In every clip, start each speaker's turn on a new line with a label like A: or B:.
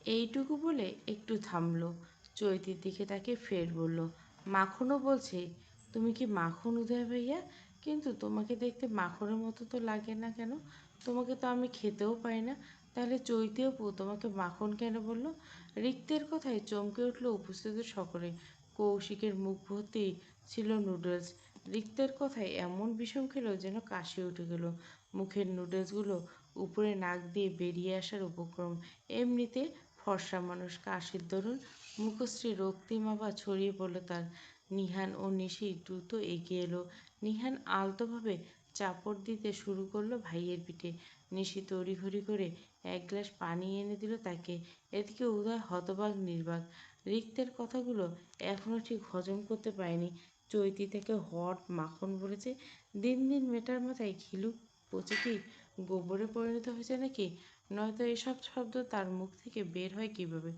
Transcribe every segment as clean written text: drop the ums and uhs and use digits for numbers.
A: এইটুকু বলে একটু থামলো, চৈতির দিকে তাকে ফের বলল, মাখনও বলছে। তুমি কি মাখন উদয় ভাইয়া? কিন্তু তোমাকে দেখতে মাখনের মতো তো লাগে না কেন? তোমাকে তো আমি খেতেও পাই না। তাহলে চৈতি অপু তোমাকে মাখন কেন বললো? রিক্তের কথায় চমকে উঠল উপস্থিত সকলে। কৌশিকের মুখ ভর্তি ছিল নুডলস। রিক্তের কথায় এমন বিষম খেলো যেন কাশি উঠে গেল। মুখের নুডলসগুলো উপরে নাক দিয়ে বেরিয়ে আসার উপক্রম। এমনিতে ফর্সা মানুষ, কাশির দরুন মুখশ্রী রক্তিম আভা ছড়িয়ে পড়ল তার। নিহান ও নিশি দ্রুত এগিয়ে এলো। নিহান আলতোভাবে চাপড় দিতে শুরু করলো ভাইয়ের পিঠে। নিশি তড়িঘড়ি করে এক গ্লাস পানি এনে দিল তাকে। এদিকে উদয় হতবাক নির্বাক। রিক্তের কথাগুলো এখনও ঠিক হজম করতে পারেনি। চৈতি থেকে হট মাখন বলেছে। দিন দিন মেয়েটার মাথায় ঘিলু পচে কি গোবরে পরিণত হয়েছে নাকি? নয়তো এসব শব্দ তার মুখ থেকে বের হয় কিভাবে?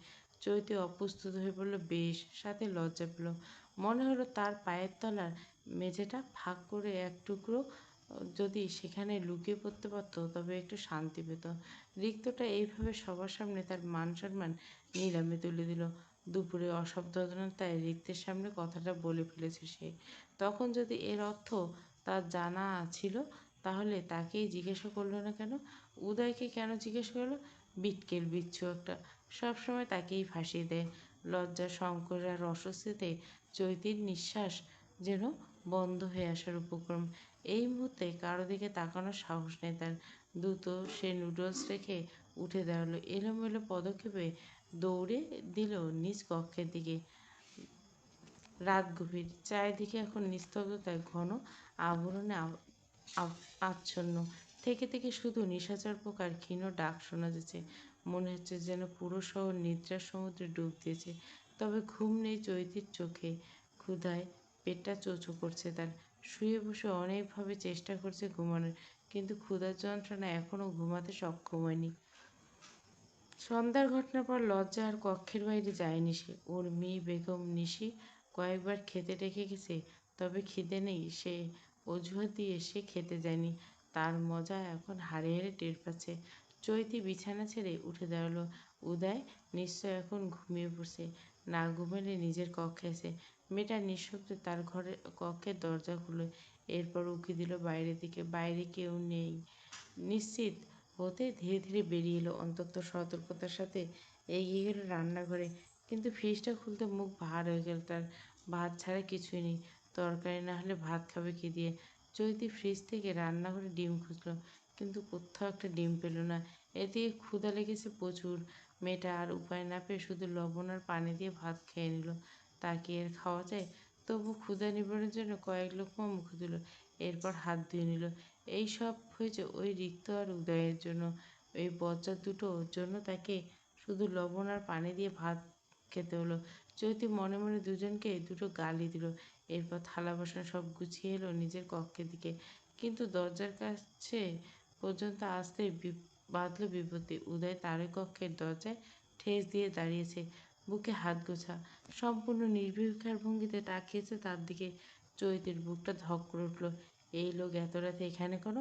A: চৈতি অপ্রস্তুত হয়ে পড়ল বেশ, সাথে লজ্জা পেল। মনে হলো তার পায়ের তলার মেঝেটা ফাঁক করে এক টুকরো যদি সেখানে লুকিয়ে পড়তে পারত তবে একটু শান্তি পেত। রিক্তটা এইভাবে সবার সামনে তার মান সম্মান নিলামে তুলে দিল। দুপুরে অসাবধানতায় রিক্তের সামনে কথাটা বলে ফেলেছে সে। তখন যদি এর অর্থ তার জানা ছিল তাহলে তাকেই জিজ্ঞাসা করলো না কেন? উদয়কে কেন জিজ্ঞেস করলো? বিটকেল বিচ্ছু একটা, সবসময় তাকেই ফাঁসিয়ে দেয়। লজ্জা, সংকোচ আর অস্বস্তিতে চৈতির নিঃশ্বাস যেন বন্ধ হয়ে আসার উপক্রম। এই মুহূর্তে কারো দিকে তাকানোর সাহস নেই তার। দ্রুত সে নুডলস রেখে উঠে দাঁড়ালো। এলোমেলো পদক্ষেপে দৌড়ে দিল নিজ কক্ষের দিকে। রাত গভীর, চারিদিকে এখন নিস্তব্ধতায় ঘন আবরণে আচ্ছন্ন। থেকে থেকে শুধু নিশাচর পোকার ক্ষীণ ডাক শোনা যাচ্ছে। মনে হচ্ছে যেন পুরো শহর নিদ্রার সমুদ্রে ডুব দিয়েছে। তবে ঘুম নেই চৈতির চোখে। ক্ষুধায় পেটটা চোচো করছে তার। শুয়ে বসে অনেকভাবে চেষ্টা করছে ঘুমানোর, কিন্তু ক্ষুধার যন্ত্রণা এখনও ঘুমাতে সক্ষম হয়নি। সন্ধ্যার ঘটনার পর লজ্জা আর কক্ষের বাইরে যায়নি সে। ওর মেয়ে বেগম নিশি কয়েকবার খেতে ডেকে গেছে, তবে খিদে নেই সে অজুহাত দিয়ে সে খেতে যায়নি। তার মজা এখন হাড়ে হাড়ে টের পাচ্ছে। চৈতি বিছানা ছেড়ে উঠে দাঁড়ালো। উদয় নিশ্চয় এখন ঘুমিয়ে পড়ছে। না ঘুমালে নিজের কক্ষে এসে মেয়েটা নিঃশব্দে তার ঘরের কক্ষের দরজা খুলে এরপর উঁকি দিল বাইরের দিকে। বাইরে কেউ নেই নিশ্চিত হতে ধীরে ধীরে বেরিয়ে এলো। অন্তত সতর্কতার সাথে এগিয়ে গেল রান্নাঘরে। কিন্তু ফ্রিজটা খুলতে মুখ ভার হয়ে গেল তার। ভাত ছাড়া কিছুই নেই। তরকারি না হলে ভাত খাবে কী দিয়ে? চৈতি ফ্রিজ থেকে রান্নাঘরে ডিম খুঁজলো, কিন্তু কোথাও একটা ডিম পেল না। এদিকে ক্ষুধা লেগেছে প্রচুর। মেয়েটা আর উপায় না পেয়ে শুধু লবণ আর পানি দিয়ে ভাত খেয়ে নিল। তা কি আর খাওয়া যায়? তবু ক্ষুধা নিবারণের জন্য কয়েক লোকমা মুখে দিল, এরপর হাত ধুয়ে নিল। এই সব হয়েছে ওই রিক্ত আর উদয়ের জন্য। এই বজ্জাত দুটোর জন্য তাকে শুধু লবণ আর পানি দিয়ে ভাত খেতে হলো। চৈতি মনে মনে দুজনকে দুটো গালি দিল। এরপর থালা বাসন সব গুছিয়ে এলো নিজের কক্ষের দিকে। কিন্তু দরজার কাছে পর্যন্ত আসতে বাঁধল বিপত্তি। উদয় তারই কক্ষের দরজায় ঠেস দিয়ে দাঁড়িয়েছে, বুকে হাত গোছা, সম্পূর্ণ নির্বিকার ভঙ্গিতে তাকিয়েছে তার দিকে। চৈতির বুকটা ধক করে উঠল। এই লোক এত রাতে এখানে কেন?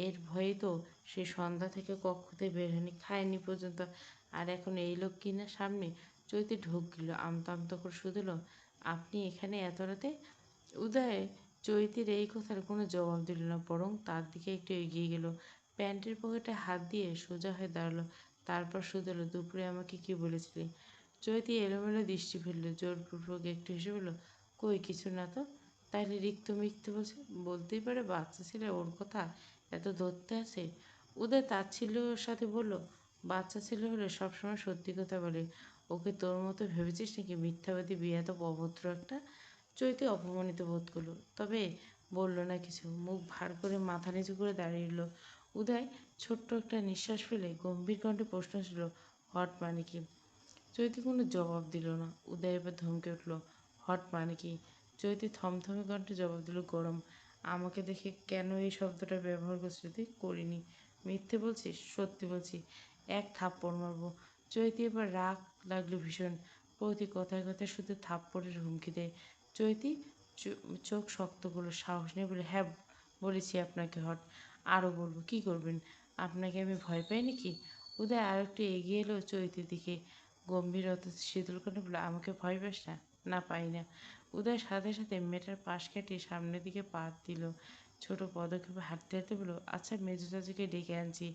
A: এর ভয়েই তো সে সন্ধ্যা থেকে কক্ষতে বের হয়নি, খায়নি পর্যন্ত। আর এখন এই লোক কিনা সামনে। চৈতি ঢোক গেল, আমতা আমতা করে শুধল, আপনি এখানে এত রাতে? উদয় চৈতির এই কথার কোনো জবাব দিল না, বরং তার দিকে একটু এগিয়ে গেল। প্যান্টের পকেটে হাত দিয়ে সোজা হয়ে দাঁড়ালো। তারপর শুধল, দুপুরে আমাকে কি বলেছিলি? চৈতি এলোমেলো দৃষ্টি ফেলল, জোরপূর্বক একটু হেসে বলল, কই কিছু না তো। তাহলে রিক্ত মিথ্যে বলছে? বলতেই পারে বাচ্চা ছেলে, ওর কথা এত ধরতে আছে। উদয় তাচ্ছিল্যের সাথে বলল, বাচ্চা ছেলে হলে সবসময় সত্যি কথা বলে। ওকে তোর মতো ভেবেছিস নাকি? মিথ্যাবাদী বেয়াদব অভদ্র একটা। চৈতি অপমানিত বোধ করলো, তবে বলল না কিছু। মুখ ভার করে মাথা নিচু করে দাঁড়িয়ে রইল। উদয় ছোট্ট একটা নিঃশ্বাস ফেলে গম্ভীর কণ্ঠে প্রশ্ন ছিল, হট মানে কি? চৈতি কোনো জবাব দিল না। উদয় এবার ধমকে উঠল, হট মানে কি? চৈতি থমথমে কণ্ঠে জবাব দিল, গরম। আমাকে দেখে কেন এই শব্দটা ব্যবহার করছিস তুই? করিনি। মিথ্যে বলছিস? সত্যি বলছি, এক থাপ্পড় মারবো। চৈতি এবার রাগ লাগলো ভীষণ। প্রতি কথায় কথায় শুধু থাপ্পড়ের হুমকি দেয়। চৈতি চোখ শক্ত করলো, সাহস নিয়ে বলে, হ্যাঁ বলেছি আপনাকে হট। আরও বলবো, কী করবেন? আপনাকে আমি ভয় পাই নাকি? উদয় আর একটু এগিয়ে এলো চৈতির দিকে, গম্ভীর অথচ শীতল করে বলল, আমাকে ভয় পাস না? না, পাই না। উদয় সাথে সাথে মেয়েটার পাশ কাটিয়ে সামনের দিকে পা দিল, ছোট পদক্ষেপে হাঁটতে হাঁটতে বলল, আচ্ছা মেজো চাচুকে ডেকে আনছি,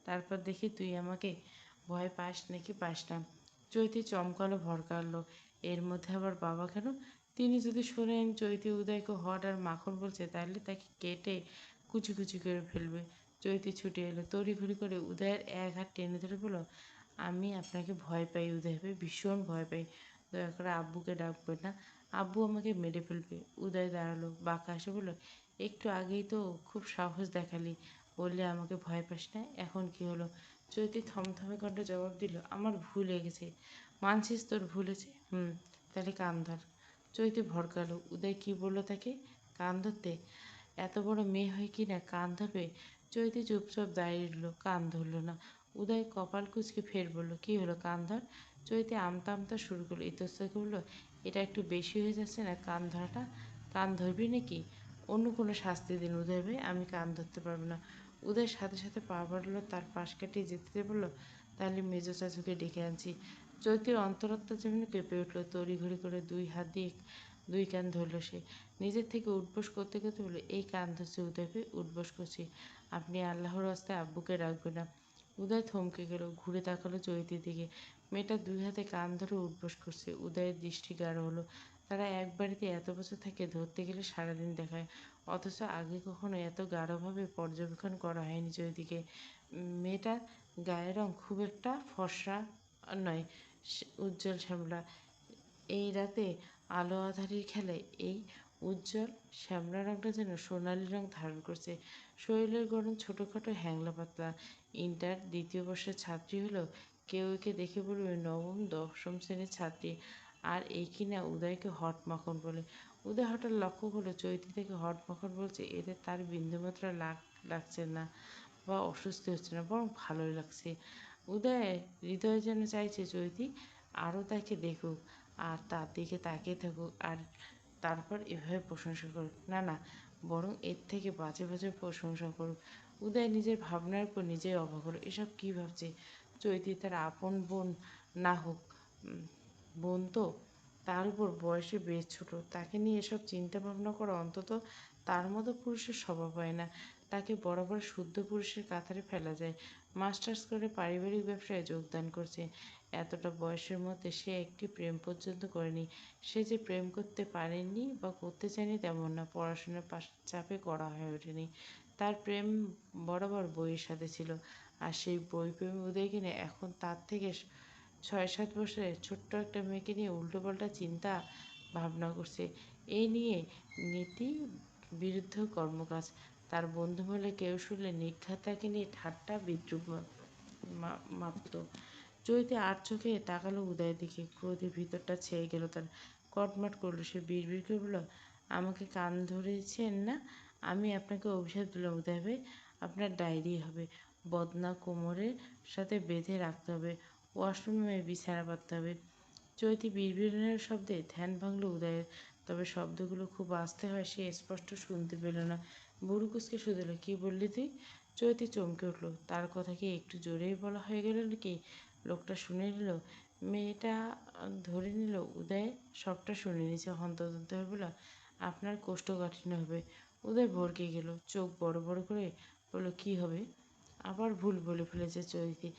A: তারপর দেখি তুই আমাকে ভয় পাস নাকি পাস না। চৈতি চমকালো, ভরকালো, এর মধ্যে আবার বাবা কেন? তিনি যদি শোনেন চৈতি উদয়কে হট আর মাখন বলছে, তাহলে তাকে কেটে কুচি কুচি করে ফেলবে। চৈতি ছুটে এলো, তড়িঘড়ি করে উদয়ের এক হাত টেনে ধরে বলল, আমি আপনাকে ভয় পাই উদয় ভাই, ভীষণ ভয় পাই। দয়া করে আব্বুকে ডাকবেন না, আব্বু আমাকে মেরে ফেলবে। উদয় দাঁড়ালো, বাঁকা হাসে বলল, একটু আগেই তো খুব সাহস দেখালি, বললে আমাকে ভয় পাস না, এখন কি হলো? চৈতি থমথমে কণ্ঠে জবাব দিল, আমার ভুল হয়ে গেছে। মানছিস তোর ভুল হয়েছে? হুম, তাহলে কান ধর। চৈতি ভড়কালো, উদয় কি বললো তাকে? কান ধরতে? এত বড় মেয়ে হয়ে কি না কান ধরবে? চৈতি চুপচাপ দাঁড়িয়ে রইল, কান ধরল না। উদয় কপাল কুঁচকে ফের বলল, কি হলো, কান ধর। চৈতি আমতা আমতা শুরু করলো, ইতস্তত বলল, এটা একটু বেশি হয়ে যাচ্ছে না কান ধরাটা? কান ধরবি নাকি? অন্য কোনো শাস্তি দিন উদয় ভাই, আমি কান ধরতে পারবো না। উদয়ের সাথে সাথে পা বাড়লো, তার পাশ কাটিয়ে যেতে বলল, তাহলে মেজো চাচুকে ডেকে আনছি। চৈতির অন্তরাত্মা যেমনি কেঁপে উঠলো, তড়িঘড়ি করে দুই হাত দিয়ে দুই কান ধরল সে। নিজের থেকে উঠবোস করতে করতে বলল, এই কান ধরছি উদয় ভাই, উঠবোস করছি, আপনি আল্লাহর রাস্তায় আব্বুকে রাখবেন না। উদয় থমকে গেল, ঘুরে তাকালো চৈতির দিকে। মেয়েটা দুই হাতে কান ধরে উঠবোস করছে। উদয়ের দৃষ্টি গাঢ় হলো। তারা এক বাড়িতে এত বছর থেকে ধরতে গেলে সারাদিন দেখায়, অথচ আগে কখনো এত গাঢ়ভাবে পর্যবেক্ষণ করা হয়নি চৈতিকে। মেয়েটার গায়ের রং খুব একটা ফর্সা নয়, উজ্জ্বল শ্যামলা। এই রাতে আলো আঁধারির খেলায় এই উজ্জ্বল শ্যামলা রংটা যেন সোনালি রং ধারণ করছে। শরীরের গড়ন ছোটোখাটো, হ্যাংলা পাতলা। ইন্টার দ্বিতীয় বর্ষের ছাত্রী হলেও কেউ একে দেখে বলবে নবম দশম শ্রেণীর ছাত্রী। আর এই কিনা উদয়কে হট মাখন বলে। উদয় হঠাৎ লক্ষ্য করলো চৈতি থেকে হট মাখন বলছে, এতে তার বিন্দুমাত্র লাগছে না বা অস্বস্তি হচ্ছে না, বরং ভালোই লাগছে। উদয় হৃদয় যেন চাইছে চৈতি আরও তাকে দেখুক, আর তার দিকে তাকিয়ে থাকুক, আর তারপর এভাবে প্রশংসা করুক। না না, বরং এর থেকে বাজে বাজে প্রশংসা করুক। উদয় নিজের ভাবনার উপর নিজেই অবাক হলো, এসব কী ভাবছে? চৈতি তার আপন বোন না হোক, বোন তো, তার উপর বয়সে বেশ ছোট, তাকে নিয়ে এসব চিন্তা ভাবনা করা অন্তত তার মতো পুরুষের স্বভাব হয় না। তাকে বরাবর শুদ্ধ পুরুষের কাতারে ফেলা যায়। মাস্টার্স করে পারিবারিক ব্যবসায় যোগদান করছে। এতটা বয়সের মধ্যে সে একটি প্রেম পর্যন্ত করেনি। সে যে প্রেম করতে পারেনি বা করতে চায়নি তেমন না, পড়াশোনার চাপে করা হয়ে ওঠেনি। তার প্রেম বরাবর বইয়ের সাথে ছিল, আর সেই বই প্রেমী উদয় কিনে এখন তার থেকে ৬-৭ বছরের ছোট্ট একটা মেয়েকে নিয়ে উল্টোপাল্টা চিন্তা ভাবনা করছে। এই নিয়ে নীতি বিরুদ্ধ কর্মকাজ। তার বন্ধু বলে কেউ শুনলে নির্ঘাত তাকে নিয়ে ঠাট্টা বিদ্রুপ মাপত। চৈতে আর চোখে তাকালো উদয়ের দিকে, ক্রোধে ভিতরটা ছেয়ে গেল তার। কটমট করলো সে, বিড়বিড় করে বলল, আমাকে কান ধরেছেন না? আমি আপনাকে অভিশাপ দিলাম উদয় ভাই, আপনার ডায়রি হবে, বদনা কোমরের সাথে বেঁধে রাখতে হবে, ওয়াশরুমে বিছানা পাততে হবে। চৈতি বিড়বিড়ানোর শব্দে ধ্যান ভাঙল উদয়ের, তবে শব্দগুলো খুব আস্তে হয় সে স্পষ্ট শুনতে পেল না। বুড়ো কুচকে শুধল, কী বললি তুই? চৈতি চমকে উঠল, তার কথা কি একটু জোরেই বলা হয়ে গেল নাকি? লোকটা শুনে নিল, মেয়েটা ধরে নিল উদয় সবটা শুনে নিয়েছে, হন্তদন্ত হয়ে বলল, আপনার কোষ্ঠকাঠিন্য হবে। উদয় ভরকে গেল, চোখ বড় বড় করে বলল, কী হবে? আবার ভুল বলে ফেলেছে চৈতি,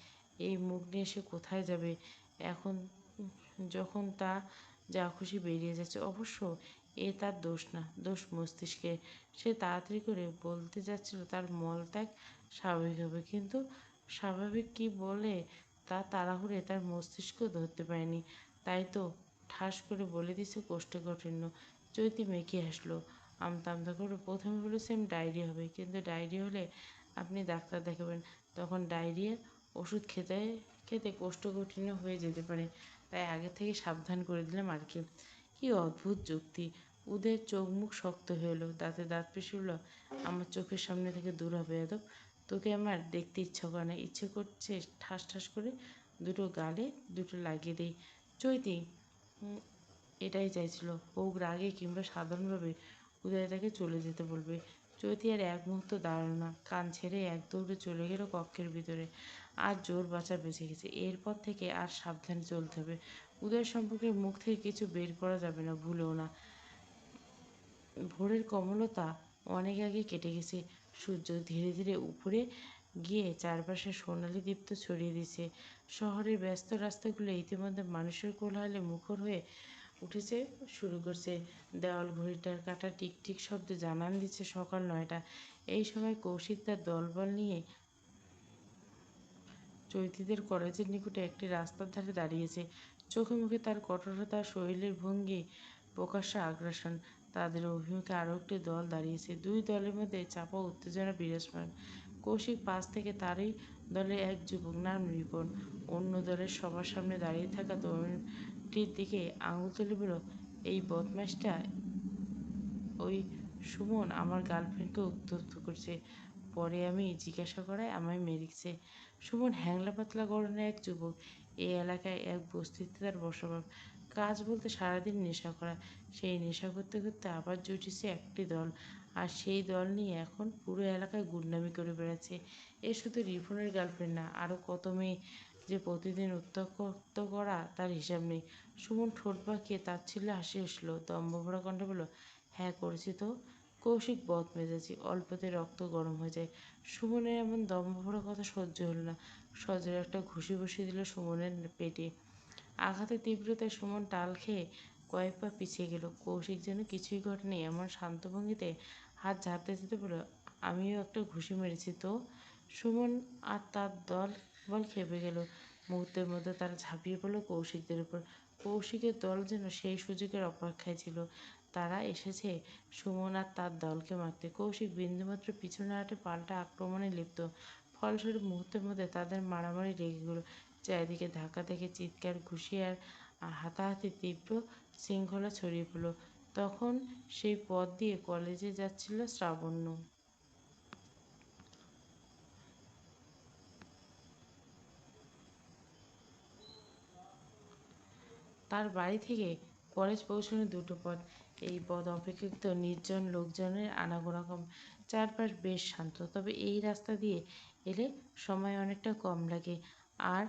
A: এই মুখ নিয়ে সে কোথায় যাবে এখন, যখন তা যা খুশি বেরিয়ে যাচ্ছে। অবশ্য এ তার দোষ না, দোষ মস্তিষ্কের। সে তাড়াতাড়ি করে বলতে যাচ্ছিল তার মলত্যাগ স্বাভাবিক হবে, কিন্তু স্বাভাবিক কি বলে তা তাড়াহুড়ে তার মস্তিষ্ক ধরতে পারেনি। তাই তো ঠাস করে বলে দিছে কোষ্ঠকাঠিন্য। চৈতি মেকি হাসলো, আমতা আমতা করে, প্রথমে বলেছিলাম ডায়রিয়া হবে, কিন্তু ডায়রিয়া হলে আপনি ডাক্তার দেখাবেন, তখন ডায়রিয়ার ওষুধ খেতে খেতে কোষ্ঠকাঠিন্য হয়ে যেতে পারে, তাই আগে থেকে সাবধান করে দিলাম আর কি। কী অদ্ভুত যুক্তি! উদয়ের চোখ মুখ শক্ত হয়ে এলো, দাঁতে দাঁত পিষে উঠল, আমার চোখের সামনে থেকে দূর হবে এদব, তোকে আমার দেখতে ইচ্ছা করে না, ইচ্ছে করছে ঠাস ঠাস করে দুটো গালে দুটো লাগিয়ে দেই। চৈতি এটাই চাইছিল, হোক রাগে কিংবা সাধারণভাবে, উদয় তাকে চলে যেতে বলবে। চৈতি আর এক মুহূর্ত দাঁড়ালো না, কান ছেড়ে এক দৌড়ে চলে গেল কক্ষের ভিতরে। আর জোর বাঁচা বেঁচে গেছে। এরপর থেকে আর সাবধানে চলতে হবে। উদয় সম্পর্কের মুখ থেকে কিছু বের করা যাবে না, ভুলেও না। ভোরের কমলতা অনেক আগে কেটে গেছে। সূর্য ধীরে ধীরে উপরে গিয়ে চারপাশে সোনালি দীপ্ত ছড়িয়ে দিচ্ছে। শহরের ব্যস্ত রাস্তাগুলো ইতিমধ্যে মানুষের কোলাহলে মুখর হয়ে উঠেছে, শুরু করছে। দেওয়াল ঘড়িটার কাঁটা টিকটিক শব্দে জানান দিচ্ছে সকাল 9টা। এই সময় কৌশিক তার দলবল নিয়ে চৈতিদের কলেজের নিকটে একটি রাস্তার ধারে দাঁড়িয়েছে। চোখে মুখে তার কঠোরতা, শরীরের ভঙ্গি প্রকাশ্য আগ্রাসন। তাদের অভিমুখে আরও একটি দল দাঁড়িয়েছে। দুই দলের মধ্যে চাপা উত্তেজনা বিরাজমান। কৌশিক পাশ থেকে তারই দলের এক যুবক, নাম রিপন, অন্য দলের সবার সামনে দাঁড়িয়ে থাকা তরুণটির দিকে আঙুল তুলে বলল, এই বদমাইশটা, ওই সুমন আমার গার্লফ্রেন্ডকে উত্ত্যক্ত করছে। পরে আমি জিজ্ঞাসা করায় আমায় মেরেছে। সুমন হ্যাংলা পাতলা গড়নের এক যুবক। এই এলাকায় এক বস্তিতে তার বসবাস। কাজ বলতে সারাদিন নেশা করা। সেই নেশা করতে করতে আবার জুটেছে একটি দল। আর সেই দল নিয়ে এখন পুরো এলাকায় গুন্ডামি করে বেড়াচ্ছে। এ শুধু রিপনের গার্লফ্রেন্ড না, আরও কত মেয়ে যে প্রতিদিন উত্ত্যক্ত করা তার হিসাব নেই। সুমন ঠোঁট বাঁকিয়ে তাচ্ছিল্যে হাসি হাসল, দম্ভভরা কণ্ঠে বলল, হ্যাঁ করেছি তো। কৌশিক বদমেজাজি, অল্পতে রক্ত গরম হয়ে যায়। সুমনের এমন দম্ভভরা কথা সহ্য হলো না। সজোরে একটা ঘুষি বসিয়ে দিল সুমনের পেটে। আঘাতের তীব্রতায় সুমন টাল খেয়ে কয়েক পা পিছিয়ে গেল। কৌশিক যেন কিছুই ঘটেনি এমন শান্ত ভঙ্গিতে হাত ঝাড়তে যেতে বলল, আমিও একটা ঘুষি মেরেছি তো। সুমন আর তার দল বল খেপে গেল। মুহূর্তের মধ্যে তারা ঝাঁপিয়ে পড়ল কৌশিকদের উপর। কৌশিকের দল যেন সেই সুযোগের অপেক্ষায় ছিল। তারা এসেছে সুমন আর তার দলকে মারতে। কৌশিক বিন্দুমাত্র পিছু না হটে পাল্টা আক্রমণে লিপ্ত। ফলস্বরূপ মুহূর্তের মধ্যে তাদের মারামারি লেগে গেল। চারিদিকে ধাক্কা থেকে চিৎকার, ঘুষি আর হাতাহাতি তীব্র শৃঙ্খলা ছড়িয়ে পড়ল। তখন সেই পথ দিয়ে কলেজে যাচ্ছিল শ্রাবণ্য। তার বাড়ি থেকে কলেজ পৌঁছানোর দুটো পথ। এই পথ অপেক্ষাকৃত নির্জন, লোকজনের আনাগোনা কম। চারপাশ বেশ শান্ত। তবে এই রাস্তা দিয়ে এলে সময় অনেকটা কম লাগে। আর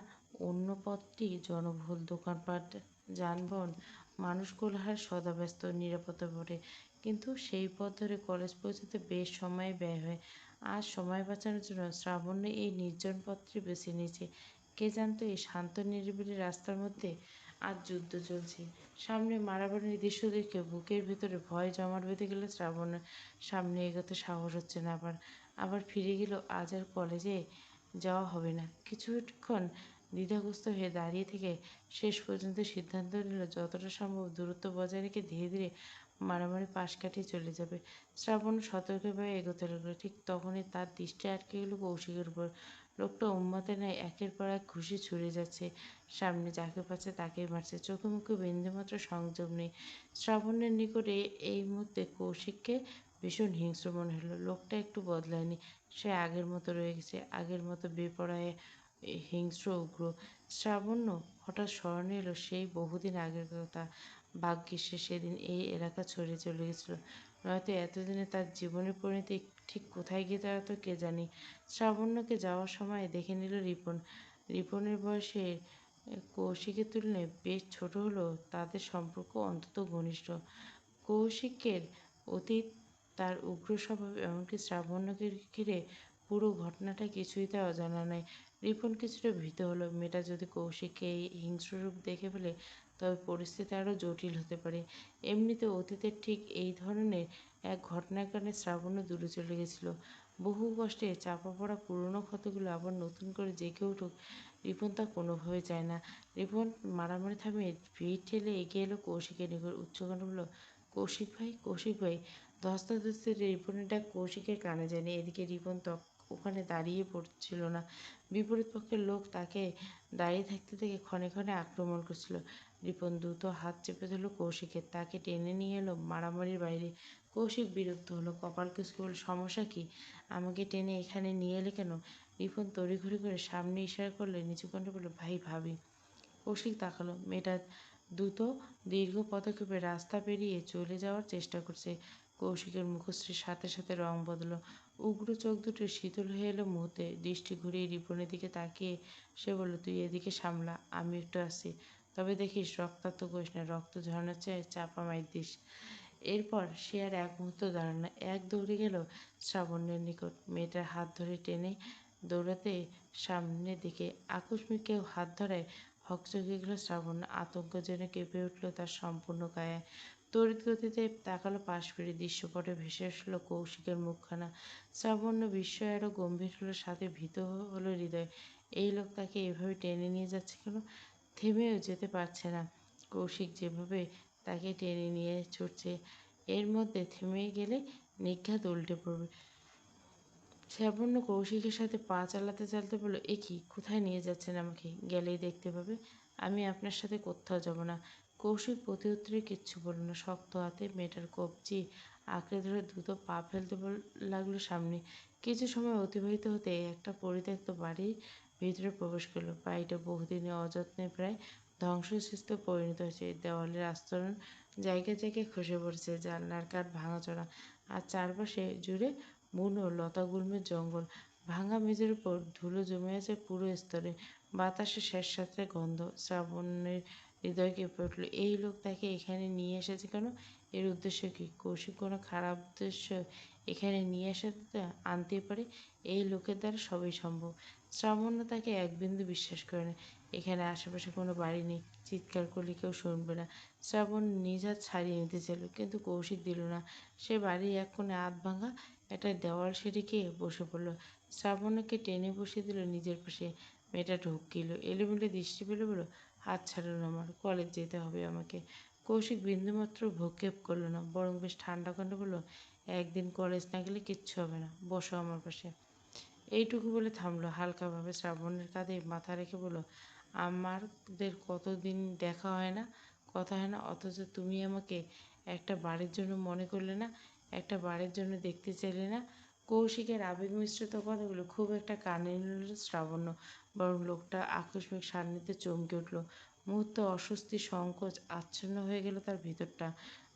A: অন্য পথটি জনবহুল, দোকানপাট, যানবাহন, মানুষ কোলাহল, সদাব্যস্ত, নিরাপত্তা বটে। কিন্তু সেই পথ ধরে কলেজ পৌঁছাতে বেশ সময় ব্যয় হয়। আর সময় বাঁচানোর জন্য শ্রাবণ্য এই নির্জন পথটি বেছে নিয়েছে। কে জানতো এই শান্ত নিরিবিলি রাস্তার মধ্যে আজ যুদ্ধ চলছে। সামনে মারামারির দৃশ্য দেখে বুকের ভেতরে ভয় জমাট বেঁধে গেল শ্রাবণের। সামনে এগোতে সাহস হচ্ছে না। আবার আবার ফিরে গেল, আজ আর কলেজে যাওয়া হবে না। কিছুক্ষণ দ্বিধাগ্রস্ত হয়ে দাঁড়িয়ে থেকে শেষ পর্যন্ত সিদ্ধান্ত নিল যতটা সম্ভব দূরত্ব বজায় রেখে ধীরে ধীরে মারামারি পাশ কাটিয়ে চলে যাবে। শ্রাবণ সতর্কভাবে এগোতে লাগলো। ঠিক তখনই তার দৃষ্টি আটকে গেল কৌশিকের উপর। লোকটা উন্মাদের ন্যায় একের পর এক ঘুষি ছুড়ে যাচ্ছে। সামনে যাকে পাচ্ছে তাকেই মারছে। চোখে মুখে বিন্দুমাত্র সংযম নেই। শ্রাবণের নিকটে এই মুহূর্তে কৌশিককে ভীষণ হিংস্র মনে হলো। লোকটা একটু বদলায়নি। সে আগের মতো রয়ে গেছে, আগের মতো বেপরোয়া, হিংস্র, উগ্র। শ্রাবণ্য হঠাৎ স্মরণে এলো সেই বহুদিন আগের কথা। ভাগ্যিস সে সেদিন এই এলাকা ছড়িয়ে চলে গেছিল। নয়তো এতদিনে তার জীবনের পরিণতি ঠিক কোথায় গিয়ে দাঁড়াতো কে জানি। শ্রাবণ্যকে যাওয়ার সময় দেখে নিল রিপন। রিপনের বয়সে কৌশিকের তুলনায় বেশ ছোট হলেও তাদের সম্পর্ক অন্তত ঘনিষ্ঠ। কৌশিকের অতীত, তার উগ্র স্বভাব, এমনকি শ্রাবণ্যকে ঘিরে পুরো ঘটনাটা কিছুই তার অজানা নয়। রিপন কিছুটা ভীত হলো। মেয়েটা যদি কৌশিককে এই হিংস্র রূপ দেখে ফেলে তবে পরিস্থিতি আরও জটিল হতে পারে। এমনিতে অতীতের ঠিক এই ধরনের এক ঘটনার কারণে শ্রাবণ্য দূরে চলে গেছিল। বহু কষ্টে চাপা পড়া পুরনো ক্ষতগুলো আবার নতুন করে জেগে উঠুক, রিপন তা কোনোভাবে চায় না। রিপন মারামারি থামিয়ে ভিড় ঠেলে এগিয়ে এলো কৌশিকের নিকট। উচ্চকণ্ঠে বলল, কৌশিক ভাই, কৌশিক ভাই। ধস্তাধস্তিতে রিপনের ডাক কৌশিকের কানে যায়নি। এদিকে রিপন ওখানে দাঁড়িয়ে পড়ছিল না। বিপরীত পক্ষের লোক তাকে দাঁড়িয়ে থাকতে দেখে ক্ষণে ক্ষণে আক্রমণ করছিল। রিপন দ্রুত হাত চেপে ধরল কৌশিকের, তাকে টেনে নিয়ে এলো মারামারির বাইরে। কৌশিক বিরক্ত হলো, কপাল কুঁচকে বলল, সমস্যা কি? আমাকে টেনে এখানে নিয়ে এলে কেন? রিপন তড়িঘড়ি করে সামনে ইশারা করলে নিচু কণ্ঠে বলল, ভাই, ভাবি। কৌশিক তাকালো। মেয়েটা দ্রুত দীর্ঘ পদক্ষেপে রাস্তা পেরিয়ে চলে যাওয়ার চেষ্টা করছে। কৌশিকের মুখশ্রীর সাথে সাথে রং বদল। উগ্র চোখ দুটো শীতল হয়ে এলো মুহূর্তে। দৃষ্টি ঘুরিয়ে রিপনের দিকে তাকিয়ে সে বলল, তুই এদিকে সামলা, আমি একটু আসি। তবে দেখিস রক্তাক্ত করিস না, রক্ত ঝরানোর চেয়ে চাপা মাইর দিস। এরপর সে আর এক মুহূর্ত দাঁড়াল না, এক দৌড়ে গেল শ্রাবণের নিকট। মেয়েটার হাত ধরে টেনে দৌড়াতে সামনের দিকে আকস্মিক কেউ হাত ধরায় হকচকে গেল শ্রাবণ। আতঙ্ক যেন কেঁপে উঠল তার সম্পূর্ণ গায়ে। তড়িৎ গতিতে তাকালো পাশ ফিরে, দৃশ্যপটে ভেসে আসলো কৌশিকের মুখখানা। শ্রাবণ্য বিস্ময় আরো গম্ভীর হলো, সাথে ভীত হলো হৃদয়। এই লোক তাকে এভাবে টেনে নিয়ে যাচ্ছে কেন? থেমেও যেতে পারছে না। কৌশিক যেভাবে তাকে টেনে নিয়ে ছুটছে, এর মধ্যে থেমে গেলে নিঘাত উল্টে পড়বে। শ্রাবণ্য কৌশিকের সাথে পা চালাতে চালাতে বলল, এ কি, কোথায় নিয়ে যাচ্ছেন আমাকে? গেলেই দেখতে পাবে, আমি আপনার সাথে কোথাও যাব না। কৌশিক প্রতিউত্তরে কিচ্ছু বলল না। শক্ত হাতে মেয়েটার কবজি আঁকড়ে ধরে দ্রুত পা ফেলতে লাগলো সামনে। কিছু সময় অতিবাহিত হতে একটা পরিত্যক্ত বাড়ির ভিতরে প্রবেশ করলো। বাড়িটা বহুদিনের অযত্নে প্রায় ধ্বংসস্তূপে পরিণত হয়েছে। দেওয়ালের আস্তরণ জায়গায় জায়গায় খসে পড়েছে, জানলার কাঠ ভাঙাচোরা, আর চারপাশে জুড়ে বুনো লতাগুল্মের জঙ্গল। ভাঙা মেঝের উপর ধুলো জমে আছে পুরো স্তরে, বাতাসে স্যাঁতস্যাঁতে গন্ধ। শ্রাবণের হৃদয় কেঁপে উঠল। এই লোক তাকে এখানে নিয়ে এসেছে কেন? এর উদ্দেশ্য কী? কৌশিক কোনো খারাপ উদ্দেশ্য এখানে নিয়ে আনতেই পারে। এই লোকের দ্বারা সবই সম্ভব। শ্রাবণ্য তাকে এক বিন্দু বিশ্বাস করে না। এখানে আশেপাশে কোনো বাড়ি নেই, চিৎকার করলে কেউ শুনবে না। শ্রাবণ নিজ হাত ছাড়িয়ে নিতে চাইল, কিন্তু কৌশিক দিল না। সে বাড়ির এক কোণে আধ ভাঙা একটা দেওয়াল সিঁড়ি গিয়ে বসে পড়ল। শ্রাবণকে টেনে বসিয়ে দিল নিজের পাশে। মেয়েটা ঢুকিল, এলোমেলো দৃষ্টি ফেলে বলল, হাত ছাড়ুন আমার, কলেজ যেতে হবে আমাকে। কৌশিক বিন্দুমাত্র ভ্রুক্ষেপ করল না, বরং বেশ ঠান্ডা কণ্ঠে বলল, একদিন কলেজ না গেলে কিচ্ছু হবে না, বসো আমার পাশে। এইটুকু বলে থামলো। হালকাভাবে শ্রাবণের কাঁধে মাথা রেখে বলল, আমাদের কতদিন দেখা হয় না, কথা হয় না, অথচ তুমি আমাকে একটা বাড়ির জন্য মনে করলে না, একটা বাড়ির জন্য দেখতে চাইলে না। কৌশিকের আবেগ মিশ্রিত কথাগুলো খুব একটা কানে নিল শ্রাবণ্য, বরং লোকটা আকস্মিক সান্নিধ্যে চমকে উঠল। মুহূর্তে অস্বস্তি, সংকোচ আচ্ছন্ন হয়ে গেল তার ভিতরটা।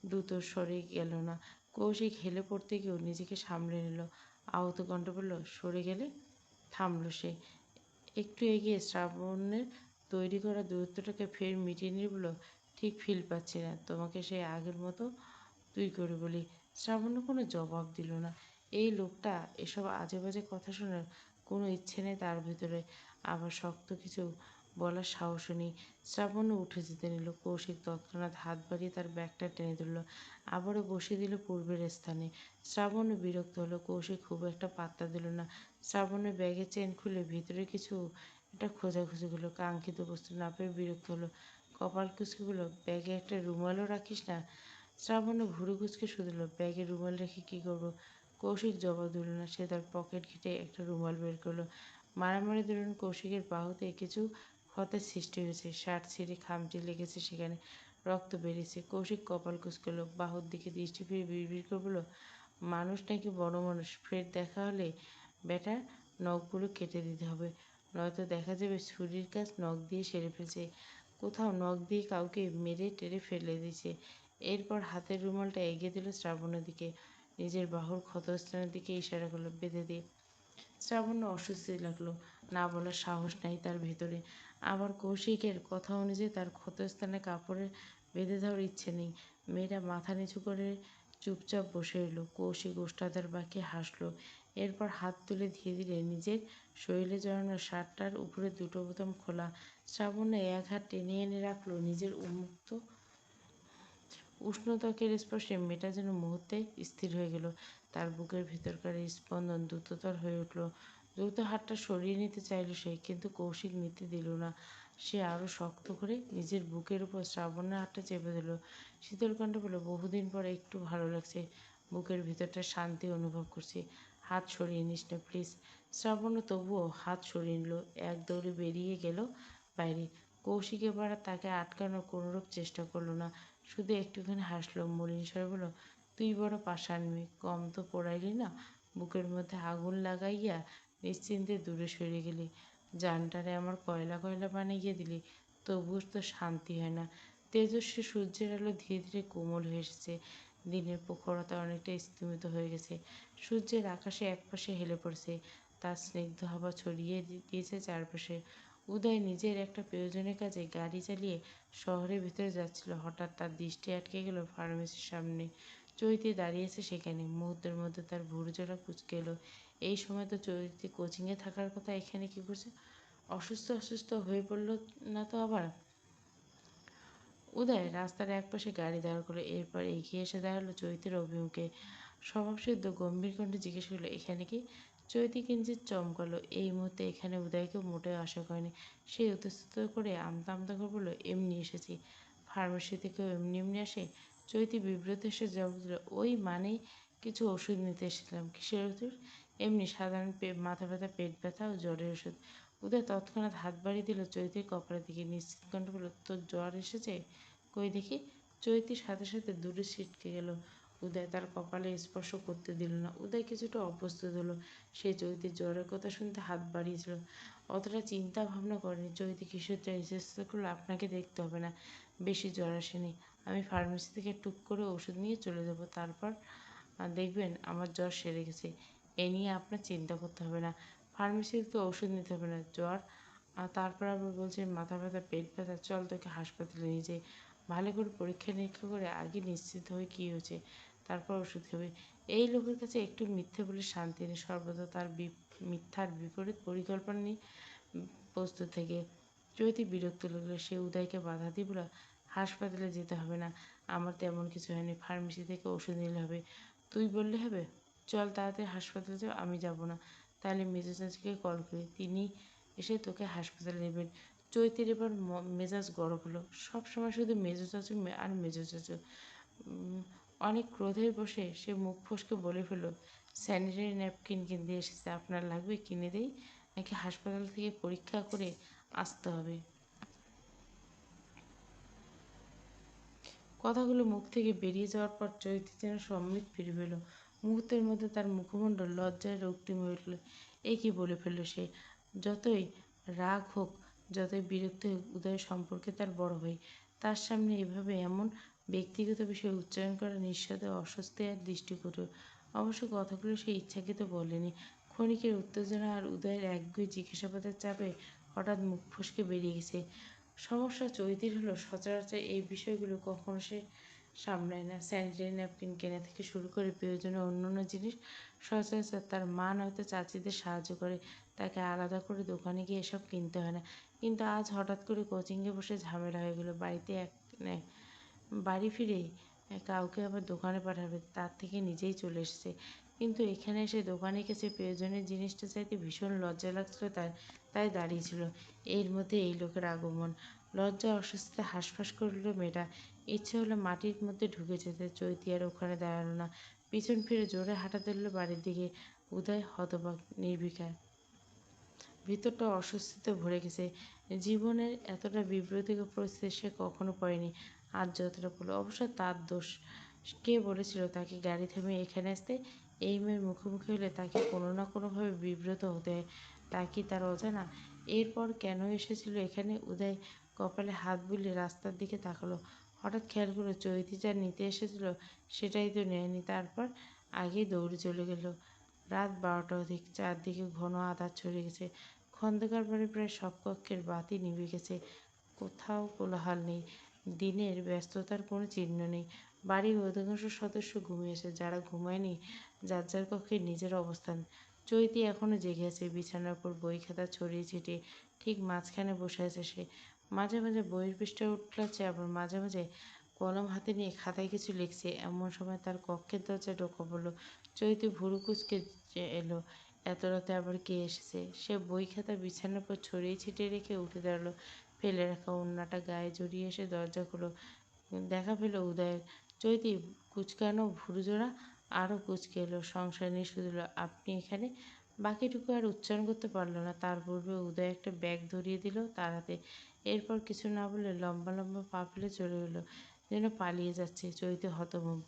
A: দ্রুত সরে গেল না। কৌশিক হেলে পড়তে গিয়েও নিজেকে সামলে নিল। আহত কণ্ঠে বলল, সরে গেলে? থামল সে। একটু এগিয়ে শ্রাবণের তৈরি করা দূরত্বটাকে ফের মিটিয়ে নিয়ে বলল, ঠিক ফিল পাচ্ছি না তোমাকে সেই আগের মতো তুই করে বলি। শ্রাবণ্য কোনো জবাব দিল না। এই লোকটা এসব আজে বাজে কথা শোনার কোনো ইচ্ছে নেই তার ভিতরে, আবার শক্ত কিছু বলার সাহসও নেই। শ্রাবণ্য উঠে যেতে নিল। কৌশিক তৎক্ষণাৎ হাত বাড়িয়ে তার ব্যাগটা টেনে ধরল, আবারও বসিয়ে দিল পূর্বের স্থানে। শ্রাবণ্য বিরক্ত হলো। কৌশিক খুব একটা পাত্তা দিল না। শ্রাবণের ব্যাগের চেন খুলে ভিতরে কিছু একটা খোঁজাখুঁজি করলো, কাঙ্ক্ষিত বস্তু না পেয়ে বিরক্ত হলো। কপাল কুঁচকে বলল, ব্যাগে একটা রুমালও রাখিস না? শ্রাবণ্য ভুরু কুঁচকে শুধল, ব্যাগে রুমাল রেখে কী করবো? কৌশিক জবাব দিল না। সে তার পকেট ঘেঁটে একটা রুমাল বের করলো। মারামারি দরুন কৌশিকের বাহুতে কিছু ক্ষতের সৃষ্টি হয়েছে, শার্ট ছিঁড়ে খামচি লেগেছে, সেখানে রক্ত বেরিয়েছে। কৌশিক কপাল কুঁচকাল, বাহুর দিকে দৃষ্টি ফিরে বিড়বিড় করে বলল, মানুষ নাকি বড় মানুষ, ফের দেখা হলে বেটার নখগুলো কেটে দিতে হবে, নয়তো দেখা যাবে ছুরির কাজ নখ দিয়ে সেরে ফেলছে, কোথাও নখ দিয়ে কাউকে মেরে টেরে ফেলে দিয়েছে। এরপর হাতের রুমালটা এগিয়ে দিল শ্রাবণের দিকে, নিজের বাহুর ক্ষতস্থানের দিকে ইশারা করলো, বেঁধে দিয়ে। শ্রাবণ্য অস্বস্তি লাগলো, না বলার সাহস নাই তার ভেতরে। আবার কৌশিকের কথা অনুযায়ী তার ক্ষতস্থানে কাপড়ে বেঁধে দেওয়ার ইচ্ছে নেই। মেয়েটা মাথা নিচু করে চুপচাপ বসে রইল। কৌশিক ওষ্ঠাধর বাঁকিয়ে হাসলো। এরপর হাত তুলে ধীরে ধীরে নিজের শরীরে জড়ানো শার্টটার উপরে দুটো বোতাম খোলা। শ্রাবণ্য এক হাত টেনে এনে রাখলো নিজের উন্মুক্ত উষ্ণ ত্বকের স্পর্শে। মেয়েটা যেন মুহূর্তে স্থির হয়ে গেল। তার বুকের ভেতরকার স্পন্দন দ্রুততর হয়ে উঠল। দ্রুত হাতটা সরিয়ে নিতে চাইল সে, কিন্তু কৌশিক নিতে দিল না। সে আরও শক্ত করে নিজের বুকের উপর শ্রাবণের হাতটা চেপে দিল। শীতল কণ্ঠে বলল, বহুদিন পরে একটু ভালো লাগছে, বুকের ভিতরটা শান্তি অনুভব করছি, হাত সরিয়ে নিস না প্লিজ। শ্রাবণ তবুও হাত সরিয়ে নিল, এক দৌড়ে বেরিয়ে গেল বাইরে। কৌশিক এবার আর তাকে আটকানোর কোনোরূপ চেষ্টা করল না, শুধু একটুখানি হাসল, মলিন স্বরে বলল, তুই বড় পাষাণ মেয়ে, কম তো পোড়াইলি না, বুকের মধ্যে আগুন লাগাইয়া নিশ্চিন্তে দূরে সরে গেলি, জানটারে আমার কয়লা কয়লা বানাইয়া দিলি, তবুও তো শান্তি হয় না। তেজস্বী সূর্যের আলো ধীরে ধীরে কোমল হয়ে এসেছে, দিনের প্রখরতা অনেকটা স্তিমিত হয়ে গেছে। সূর্যের আকাশে একপাশে হেলে পড়েছে, তার স্নিগ্ধ হাওয়া ছড়িয়ে দিয়েছে চারপাশে। উদয় নিজের একটা প্রয়োজনের কাজে গাড়ি চালিয়ে শহরের ভিতরে যাচ্ছিল। হঠাৎ তার দৃষ্টি আটকে গেল ফার্মেসির সামনে। চৈতি দাঁড়িয়েছে সেখানে। মুহূর্তের মধ্যে তার ভুরুজোড়া কুঁচকে এলো। এই সময় তো চৈতি কোচিংয়ে থাকার কথা, এখানে কি করছে? অসুস্থ হয়ে পড়ল না তো আবার? উদয় রাস্তার একপাশে গাড়ি দাঁড় করলো, এরপর এগিয়ে এসে দাঁড়ালো চৈতির অভিমুখে। স্বভাবসিদ্ধ গম্ভীর কণ্ঠে জিজ্ঞেস করলো, এখানে কি? চৈতি কিঞ্চিৎ চমকালো। এই মুহূর্তে এখানে উদয়কে মোটেও আশা করেনি। সে উত্তেজিত করে আমতা আমতা করে বলল, এমনি এসেছি। ফার্মেসি থেকেও এমনি এমনি আসে? চৈতি বিব্রত এসে জবাব দিল, ওই মানেই কিছু ওষুধ নিতে এসেছিলাম। কিসের ওষুধ? এমনি সাধারণ মাথা ব্যথা, পেট ব্যথা ও জ্বরের ওষুধ। উদয় তৎক্ষণাৎ হাত বাড়িয়ে দিল চৈতির কপালের দিকে। নিশ্চিত কণ্ঠে বলল, তোর জ্বর এসেছে? কই দেখি। চৈতির সাথে সাথে দূরে ছিটকে গেল। উদয় তার কপালে স্পর্শ করতে দিল না। উদয় কিছুটা অপ্রস্তুত হলো। সে চৈতির জ্বরের কথা শুনতে হাত বাড়িয়েছিল, অতটা চিন্তা ভাবনা করেনি। চৈতি কিশোর চেষ্টা করলো, আপনাকে দেখতে হবে না, বেশি জ্বর আসেনি। আমি ফার্মেসি থেকে টুক করে ওষুধ নিয়ে চলে যাব, তারপর দেখবেন আমার জ্বর সেরে গেছে। এ নিয়ে আপনার চিন্তা করতে হবে না। ফার্মেসিতে তো ওষুধ নিতে হবে না, জ্বর তারপর আবার বলছেন মাথা ব্যথা, পেট ব্যথা। চল তোকে হাসপাতালে নিয়ে যাই, ভালো করে পরীক্ষা নিরীক্ষা করে আগে নিশ্চিত হয়ে কী হয়েছে, তারপর ওষুধ খাবে। এই লোকের কাছে একটু মিথ্যে বলে শান্তি নেই, সর্বদা তার মিথ্যার বিপরীত পরিকল্পনা নিয়ে প্রস্তুত থেকে। চৈতি বিরক্ত লাগলো। সে উদয়কে বাধা দিয়ে বলল, হাসপাতালে যেতে হবে না, আমার তেমন কিছু হয়নি, ফার্মেসি থেকে ওষুধ নিলে হবে। তুই বললে হবে? চল তাড়াতাড়ি হাসপাতালে যাও। আমি যাব না। তাহলে মেজো চাচিকে কল করি, তিনি এসে তোকে হাসপাতালে নেবেন। চৈতির এবার মেজাজ গরম হলো। সবসময় শুধু মেজো চাচু আর মেজো চাচু। অনেক ক্রোধে বসে সে মুখ ফসকে বলে ফেলল, স্যানিটারি ন্যাপকিন কিনতে এসেছে, আপনার লাগবে? কিনে দেই, নাকি হাসপাতাল থেকে পরীক্ষা করে আসতে হবে? কথাগুলো মুখ থেকে বেরিয়ে যাওয়ার পর চৈতি যেন সম্বিত ফিরে পেল। মুহূর্তের মধ্যে তার মুখমণ্ডল লজ্জায় রক্তিম হয়ে উঠল। এ কী বলে ফেলল সে? যতই রাগ হোক, যতই বিরক্ত হোক, উদয় সম্পর্কে তার বড় ভাই, তার সামনে এভাবে এমন ব্যক্তিগত বিষয় উচ্চারণ করা নিঃস্বাদে অস্বস্তি আর দৃষ্টিকটু। অবশ্য কথাগুলো সে ইচ্ছাকৃত বলেনি। ক্ষণিকের উত্তেজনা আর উদয়ের একগুঁয়ে জিজ্ঞাসাবাদের চাপে হঠাৎ মুখ ফসকে বেরিয়ে গেছে। সমস্যা চৈতির হলো, সচরাচর এই বিষয়গুলো কখনো সে সামলায় না। স্যানিটারি ন্যাপকিন কেনা থেকে শুরু করে প্রয়োজনীয় অন্যান্য জিনিস সচরাচর তার মা নয়তো চাচিদের সাহায্য করে, তাকে আলাদা করে দোকানে গিয়ে এসব কিনতে হয় না। কিন্তু আজ হঠাৎ করে কোচিংয়ে বসে ঝামেলা হয়ে গেল। বাড়ি ফিরে কাউকে আবার দোকানে পাঠাবে, তার থেকে নিজেই চলে এসেছে। কিন্তু এখানে এসে দোকানের কাছে প্রয়োজনীয় জিনিসটা চাইতে ভীষণ লজ্জা লাগছিল তার, তাই দাঁড়িয়েছিল। এর মধ্যে এই লোকের আগমন। লজ্জা অস্বস্তিতে হাঁসফাঁস করল মেয়েটা। ইচ্ছে হলো মাটির মধ্যে ঢুকে যেতে। চৈতি আর ওখানে দাঁড়ালো না, পিছন ফিরে জোরে হাঁটা দিল বাড়ির দিকে। উদয় হতবাক, নির্বিকার, ভিতরটা অস্বস্তিতে ভরে গেছে। জীবনের এতটা বিব্রতিকর পরিস্থিতি সে কখনো পড়েনি, আজ যতটা পড়ল। অবশ্য তার দোষ। কে বলেছিল তাকে গাড়ি থামিয়ে এখানে আসতে? এই মেয়ের মুখোমুখি হলে তাকে কোনো না কোনোভাবে বিব্রত হতে হয়। তা কি তার অজানা? এরপর কেন এসেছিল এখানে? উদয় কপালে হাত বুলিয়ে রাস্তার দিকে তাকালো। হঠাৎ খেয়াল করলো চৈতি যা নিতে এসেছিল সেটাই তো নেয়নি। তারপর আগেই দৌড়ে চলে গেল। রাত 12টা অধিক, চারদিকে ঘন আঁধার ছড়িয়ে গেছে। খন্দকার বাড়ির প্রায় সব কক্ষের বাতি নিভে গেছে, কোথাও কোলাহল নেই, দিনের ব্যস্ততার কোনো চিহ্ন নেই। বাড়ির অধিকাংশ সদস্য ঘুমিয়েছে, যারা ঘুমায়নি যার যার কক্ষে নিজের অবস্থান। চৈতি এখনও জেগে আছে, বিছানার উপর বই খাতা ছড়িয়ে ছিটিয়ে ঠিক মাঝখানে বসে আছে সে। মাঝে মাঝে বইয়ের পৃষ্ঠা উল্টাচ্ছে, আবার মাঝে মাঝে কলম হাতে নিয়ে খাতায় কিছু লিখছে। এমন সময় তার কক্ষের দরজায় টোকা পড়ল। চৈতি ভুরু কুঁচকে এলো, এত রাতে আবার কে এসেছে? সে বই খাতা বিছানার উপর ছড়িয়ে ছিটিয়ে রেখে উঠে দাঁড়ালো। ফেলে রাখা ওড়নাটা গায়ে জড়িয়ে এসে দরজা খুলো। দেখা পেল উদয়ের। চৈতি কুঁচকানো ভুরুজোড়া আরও কুঁচকে এলো। সংসার নিয়ে শুধু আপনি এখানে, বাকিটুকু আর উচ্চারণ করতে পারল না। তার পূর্বে উদয় একটা ব্যাগ ধরিয়ে দিল তার হাতে। এরপর কিছু না বলে লম্বা লম্বা পা ফেলে চলে গেল, যেন পালিয়ে যাচ্ছে। চৈতি হতভম্ব,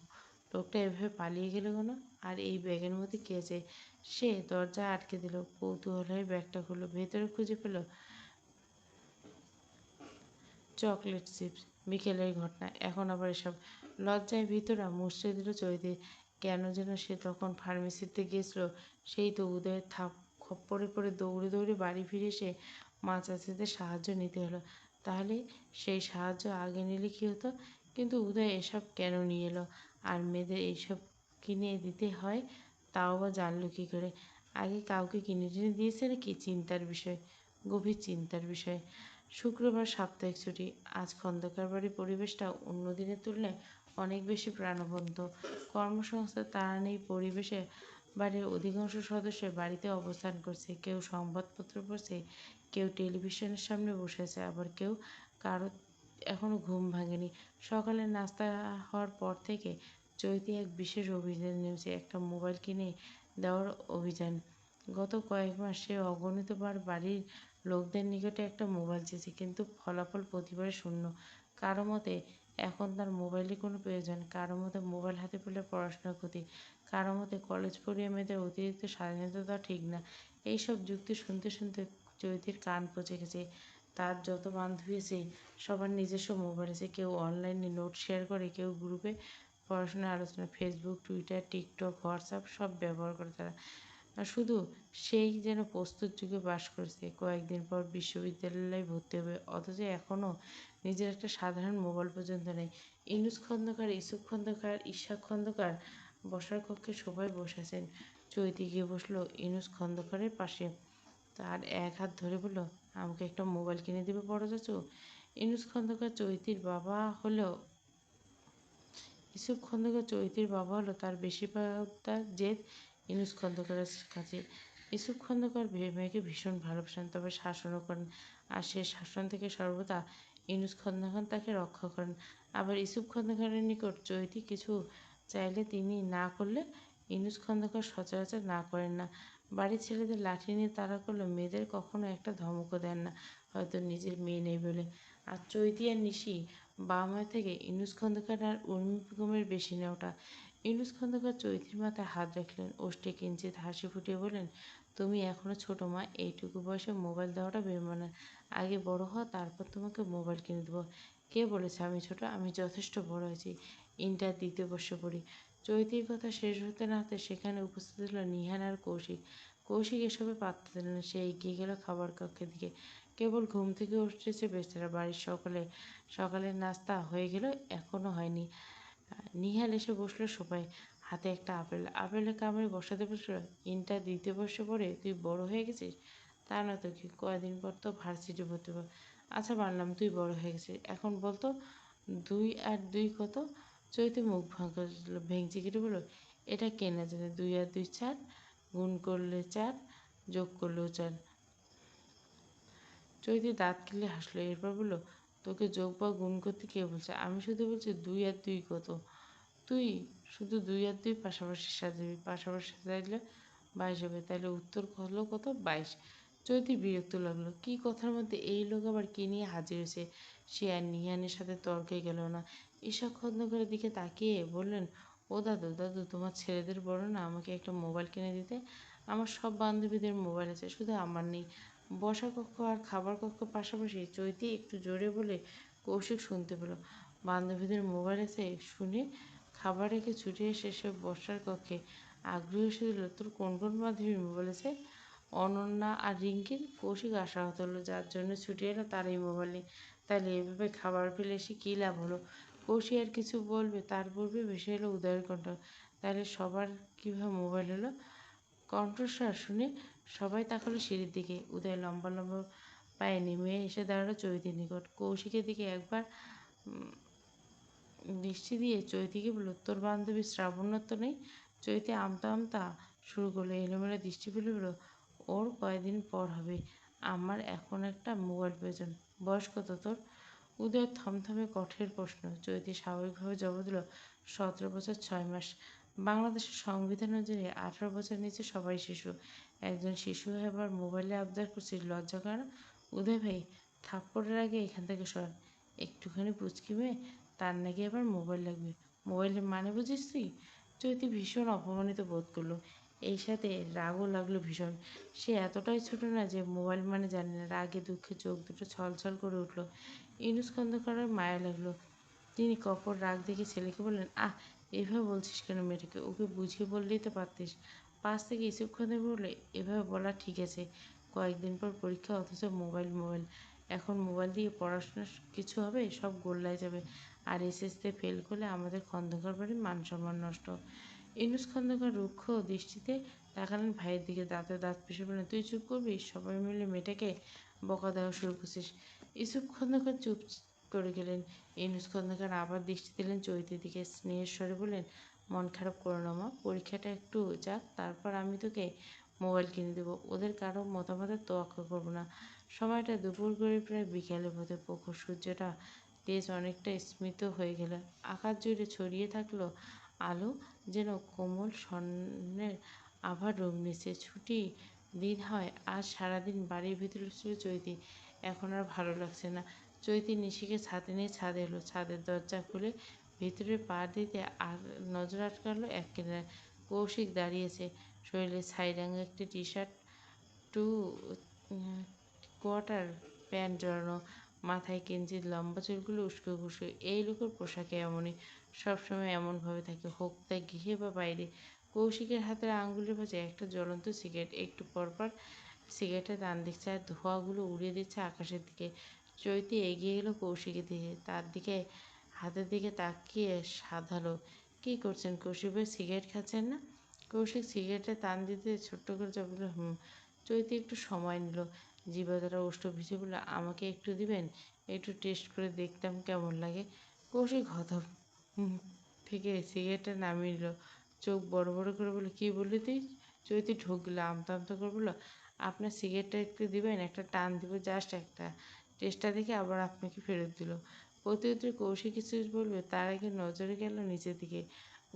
A: লোকটা এভাবে পালিয়ে গেল কেন? আর এই ব্যাগের মধ্যে কী আছে? সে দরজা আটকে দিল, কৌতূহল হয়ে ব্যাগটা খুলল। ভেতরে খুঁজে পেল চকলেট চিপস, বিকেলের ঘটনা, এখন আবার এসব। লজ্জায় ভিতরা মুছড়ে দিল চৈতি। কেন যেন সে তখন ফার্মেসিতে গিয়েছিল, সেই তো উদয়ের খপ্পরে পড়ে দৌড়ে দৌড়ে বাড়ি ফিরে এসে মা চাচিদের সাহায্য নিতে হলো। তাহলে সেই সাহায্য আগে নিলে কী হতো? কিন্তু উদয় এসব কেন নিয়ে এলো? আর মেয়েদের এইসব কিনে দিতে হয় তাও বা জানলো কী করে? আগে কাউকে কিনে টিনে দিয়েছে নাকি? চিন্তার বিষয়, গভীর চিন্তার বিষয়। শুক্রবার সাপ্তাহিক ছুটি। আজ খন্দকার বাড়ির পরিবেশটা অন্য দিনের তুলনায় অনেক বেশি প্রাণবন্ত। কর্মসংস্থার তাড়া নেই পরিবেশে। বাড়ির অধিকাংশ সদস্য বাড়িতে অবস্থান করছে, কেউ সংবাদপত্র পড়ছে, কেউ টেলিভিশনের সামনে বসে আছে, আবার কেউ কারো এখনও ঘুম ভাঙেনি। সকালে নাস্তা হওয়ার পর থেকে চৈতি এক বিশেষ অভিযানে নেমেছে, একটা মোবাইল কিনে দেওয়ার অভিযান। গত কয়েক মাস সে অগণিতবার বাড়ির লোকদের নিকটে একটা মোবাইল চেয়েছে, কিন্তু ফলাফল প্রতিবারে শূন্য। কারো মতে এখন তার মোবাইলের কোনো প্রয়োজন, কারো মতে মোবাইল হাতে পেলে পড়াশোনার ক্ষতি, কারো মতে কলেজ পড়িয়ে মেয়েদের অতিরিক্ত স্বাধীনতা দেওয়া ঠিক না। এইসব যুক্তি শুনতে শুনতে চৈতির কান পচে গেছে। তার যত বান্ধবী আছে সবার নিজস্ব মোবাইল আছে, কেউ অনলাইনে নোট শেয়ার করে, কেউ গ্রুপে পড়াশোনার আলোচনা, ফেসবুক, টুইটার, টিকটক, হোয়াটসঅ্যাপ সব ব্যবহার করে তারা। আর শুধু সেই যেন প্রস্তুত যুগে বাস করছে, কয়েকদিন পর বিশ্ববিদ্যালয়ে ভর্তি হবে, অথচ এখনও নিজের একটা সাধারণ মোবাইল পর্যন্ত নেই। ইনুস খন্দকার, ইসুফ খন্দকার, ইশাক খন্দকার বসার কক্ষে সবাই বসেছেন। চৈতি গিয়ে বসলো ইনুস খন্দকারের পাশে। তার এক হাত ধরে বলল, আমাকে একটা মোবাইল কিনে দেবে বড় চাচু? ইনুস খন্দকার চৈতির বাবা হলেও ইউসুফ খন্দকার চৈতির বাবা হলো তার বেশিরভাগটা জেদ ইনুস খন্দকারের কাছে। ইউসুফ খন্দকার মেয়েকে ভীষণ ভালোবাসেন, তবে শাসনও করেন, আর সে শাসন থেকে সর্বদা ইনুস খন্দকার তাকে রক্ষা করেন। আবার ইউসুফ খন্দকারের নিকট চৈতি কিছু চাইলে তিনি না করলে ইনুস খন্দকার সচরাচর না করেন না। বাড়ির ছেলেদের লাঠি নিয়ে তাড়া করলে মেয়েদের কখনো একটা ধমকও দেন না, হয়তো নিজের মেয়ে নেই বলে। আর চৈতি আর নিশি বাবা-মায়ের থেকে ইনুস খন্দকার আর উর্মি বেগমের বেশি নেওয়াটা। ইনুস খন্দকার চৈতির মাথায় হাত রাখলেন, ওষ্ঠে কিঞ্চিৎ হাসি ফুটিয়ে বললেন, তুমি এখনো ছোট মা, এইটুকু বয়সে মোবাইল দেওয়াটা বেমানান। আগে বড় হও, তারপর তোমাকে মোবাইল কিনে দেবো। কে বলেছে আমি ছোট? আমি যথেষ্ট বড় হয়েছি, ইন্টার দ্বিতীয় বর্ষে পড়ি। চৈতির কথা শেষ হতে না হতে সেখানে উপস্থিত হলো নিহান আর কৌশিক। কৌশিক এসবে পাত্তা দিল না, সে এগিয়ে গেল খাবার কক্ষের দিকে। কেবল ঘুম থেকে উঠেছে বেচারা, বাড়ির সকালের নাস্তা হয়ে গেল, এখনো হয়নি। নিহাল এসে বসলো সোফায়, হাতে একটা আপেলের কামড়ে বসাতে বসলো, ইন্টার দ্বিতীয় বর্ষে পড়ে তুই বড় হয়ে গেছিস? তা না তো কি, কয়দিন পর তো ভার্সিটি ভর্তি হবো। আচ্ছা মানলাম তুই বড় হয়ে গেছিস, এখন বলতো 2 আর 2 কত? চৈতে মুখ ভেঙচি কেটে বলল, এটা কে না জানে, 2 আর 2 4, গুণ করলে 4, যোগ করলেও 4। চৈতি দাঁত কিলে হাসলো, এরপর বলল, তোকে যোগ বা গুণ করতে কে বলছে? আমি শুধু বলছি 2 আর 2 কত। তুই শুধু 2 আর 2 পাশাপাশি সাজাবি, পাশাপাশি সাজাইলে 22 হবে, তাহলে উত্তর হলো কত? 22। চৈতি বিরক্ত লাগলো, কি কথার মধ্যে এই লোক আবার কি নিয়ে হাজির হয়েছে। সে আর নিহানের সাথে তর্কে গেল না। ঈশা খন্দকারের দিকে তাকিয়ে বললেন, ও দাদু দাদু, তোমার ছেলেদের বলো না আমাকে একটা মোবাইল কিনে দিতে। আমার সব বান্ধবীদের মোবাইল আছে, শুধু আমার নেই। বসা কক্ষ আর খাবার কক্ষ পাশাপাশি। চৈতি একটু জোরে বলে কৌশিক শুনতে পেল। বান্ধবীদের মোবাইল আছে শুনে খাবার রেখে ছুটে এসে সে বসার কক্ষে আগ্রহী এসে দিল, তোর কোন কোন বান্ধবীর মোবাইল আছে? অনন্যা আর রিঙ্কির। কৌশিক আশাহত হলো, যার জন্য ছুটে এলো তারই মোবাইল নেই। তাহলে এভাবে খাবার ফেলে এসে কী লাভ হলো? কৌশিক আর কিছু বলবে তার পূর্বে ভেসে এলো উদয়ের কণ্ঠ, তাহলে সবার কীভাবে মোবাইল হলো? কণ্ঠস্বর শুনে সবাই তাকালো সিঁড়ির দিকে। উদয় লম্বা লম্বা পায়ে নেমে এসে দাঁড়ালো চৈতির নিকট। কৌশিকের দিকে একবার দৃষ্টি দিয়ে চৈতিকে বলল, তোর বান্ধবী শ্রাবণ্যর তো নেই? চৈতি আমতা আমতা শুরু করলো, এলোমেলো দৃষ্টি ফেলে বলল, ওর কয়দিন পর হবে। আমার এখন একটা মোবাইল প্রয়োজন। বয়স কত তোর? উদয়ের থমথমে কঠোর প্রশ্ন। চৈতি স্বাভাবিকভাবে জবাব দিল, 17 বছর 6 মাস। বাংলাদেশের সংবিধান অনুযায়ী 18 বছর নিচে সবাই শিশু। একজন শিশু হয়ে আবার মোবাইলে আবদার করছিস, লজ্জা করে না? উদয় ভাই, থাপ্পড়ের আগে এখান থেকে সর। একটুখানি পুচকি মেয়ে, তার নাকি আবার মোবাইল লাগবে? মোবাইলের মানে বুঝিস তুই? চৈতি ভীষণ অপমানিত বোধ করলো। এই সাথে রাগও লাগলো ভীষণ। সে এতটাই ছোট না যে মোবাইল মানে জানে না। রাগে দুঃখে চোখ দুটো ছলছল করে উঠল। ইউনুস খন্দকারের মায়া লাগলো। তিনি কপর রাগ দেখে ছেলেকে বললেন, আহ, এভাবে বলছিস কেন মেয়েটাকে? ওকে বুঝিয়ে বললেই তো পারতিস। পাশ থেকে ইসুফ খন্দকার বললে, এভাবে বলা ঠিক আছে, কয়েকদিন পর পরীক্ষা, অথচ মোবাইল মোবাইল। এখন মোবাইল দিয়ে পড়াশোনা কিছু হবে? সব গোল্লায় যাবে। আর এসএসসিতে ফেল করলে আমাদের খন্দকার বাড়ির মান সম্মান নষ্ট। ইউনুস খন্দকার রুক্ষ দৃষ্টিতে তাকালেন ভাইয়ের দিকে, দাঁতে দাঁত পিষে বললেন, তুই চুপ করবি? সবাই মিলে মেয়েটাকে বকা দেওয়া শুরু করছিস। ইউসুফ খন্দকার চুপ করে গেলেন। ইউনুস খন্দকার আবার দৃষ্টি দিলেন চৈতির দিকে, স্নেহের স্বরে বললেন, মন খারাপ করো না মা, পরীক্ষাটা একটু যাক, তারপর আমি তোকে মোবাইল কিনে দেবো। ওদের কারো মতামতের তোয়াক্কা করবো না। সময়টা দুপুর করে প্রায় বিকেলের মধ্যে। প্রখর সূর্যটা তেজ অনেকটা স্মিত হয়ে গেল। আকাশ জুড়ে ছড়িয়ে থাকলো আলো, যেন কোমল স্বর্ণের আভার রূপ নিচ্ছে। ছুটি দিন হয়, আজ সারাদিন বাড়ির ভিতরে ছিল চৈতি। এখন আর ভালো লাগছে না। চৈতি নিশিকে ছাদে নিয়ে ছাদে এলো। ছাদের দরজা খুলে ভিতরে পা দিতে আর নজর আটকালো এক কেনারে। কৌশিক দাঁড়িয়েছে, শরীরে ছাই রঙের একটি T shirt, two quarter pant জড়ানো, মাথায় কিঞ্চিৎ লম্বা চুলগুলো উস্কো খুস্কো। এই লোকের পোশাকে এমনই, সবসময় এমনভাবে থাকে, হোক তা গৃহে বা বাইরে। কৌশিকের হাতের আঙুলের ভাঁজে একটা জ্বলন্ত সিগারেট। একটু পরপর সিগারেটের টান দিচ্ছে আর ধোঁয়াগুলো উড়িয়ে দিচ্ছে আকাশের দিকে। চৈতি এগিয়ে এলো কৌশিকের দিকে, তার দিকে হাতের দিকে তাকিয়ে সাধালো, কী করছেন কৌশিক ভাই, সিগারেট খাচ্ছেন না? কৌশিক সিগারেটে টান দিতে ছোট্ট করে জবাব দিল, হুম। চৈতি একটু সময় নিল, জিভে দ্বারা ওষ্ঠ ভিজে বলল, আমাকে একটু দিবেন? একটু টেস্ট করে দেখতাম কেমন লাগে। কৌশিক থেকে সিগারেটটা নামিয়ে নিল, চোখ বড় বড় করে বলল, কী বললি তুই? চৈতি ঢুকলো, আমতা আমতা করে বলল, আপনার সিগারেটটা একটু দিবেন? একটা টান দিব, জাস্ট একটা। টেস্টটা দেখে আবার আপনাকে ফেরত দিল। প্রত্যুত্তরে কৌশিক কিছু বলবে তার আগে নজরে গেল নিচের দিকে।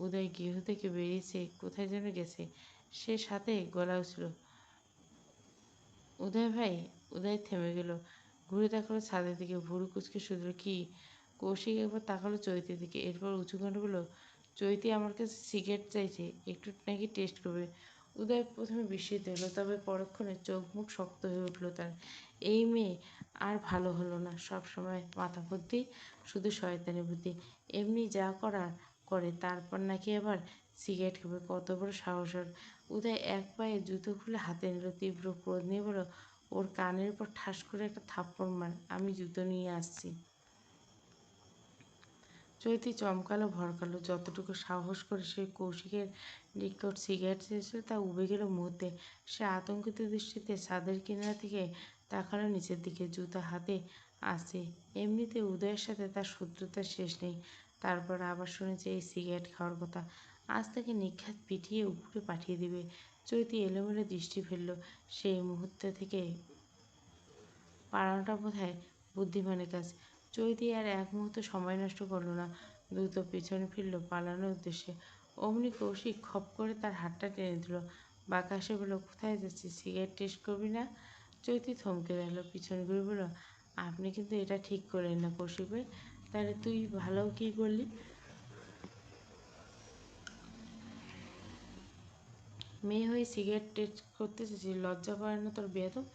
A: উদয় গৃহ থেকে বেরিয়েছে, কোথায় যেন গেছে। সে সাথে গলাও ছিল। উদয় ভাই। উদয় থেমে গেল, ঘুরে তাকালো ছাদের দিকে, ভুরু কুচকে শুধু কি। কৌশিক একবার তাকালো চৈতির দিকে, এরপর উঁচু কণ্ঠে বলল, চৈতি আমার কাছে সিগারেট চাইছে, একটু নাকি টেস্ট করবে। উদয় প্রথমে বিস্মিত হলো, তবে পরক্ষণে চোখ মুখ শক্ত হয়ে উঠল তার। এই মেয়ে আর ভালো হলো না, সব সময় মাথা বুদ্ধি, শুধু শয়তানি বুদ্ধি। এমনি যা করার করে, তারপর নাকি আবার সিগারেট খাবে, কত বড় সাহস ওর! উদয় এক পায়ে জুতো খুলে হাতে নিল, তীব্র ক্রোধ নিয়ে বলল, ওর কানের উপর ঠাস করে একটা থাপ্পড় মার, আমি জুতো নিয়ে আসছি। চৈতি চমকালো, ভরকালো, যতটুকু সাহস করে সে কৌশিকের নিকট সিগারেট চেয়েছিল তা উবে গেল মুহূর্তে। সে আতঙ্কিত দৃষ্টিতে ছাদের কিনারা থেকে তাকালো নিচের দিকে, জুতা হাতে আসে। এমনিতে উদয়ের সাথে তার শত্রুতার শেষ নেই, তারপর আবার শুনেছে এই সিগারেট খাওয়ার কথা। আজ তাকে নিঘাত পিটিয়ে উপরে পাঠিয়ে দিবে। চৈতি এলোমেলো দৃষ্টি ফেলল। সেই মুহূর্ত থেকে পালানোটা বোধহয় বুদ্ধিমানের কাজ। চৈতি আর এক মুহূর্ত সময় নষ্ট করল না, দ্রুত পিছনে ফিরল পালানোর উদ্দেশ্যে। অমনি কৌশিক খপ করে তার হাতটা টেনে দিল। বাঁকা হেসে বলল, কোথায় যাচ্ছিস? সিগারেট টেস্ট করবি না? চৈতি থমকে গেল, পিছন ঘুরে বলল, আপনি কিন্তু এটা ঠিক করলেন না কৌশিক ভাই। তাহলে তুই ভালো কী করলি? মেয়ে হয়ে সিগারেট টেস্ট করতে চেয়েছি, লজ্জা করে না তোর বেয়াদব?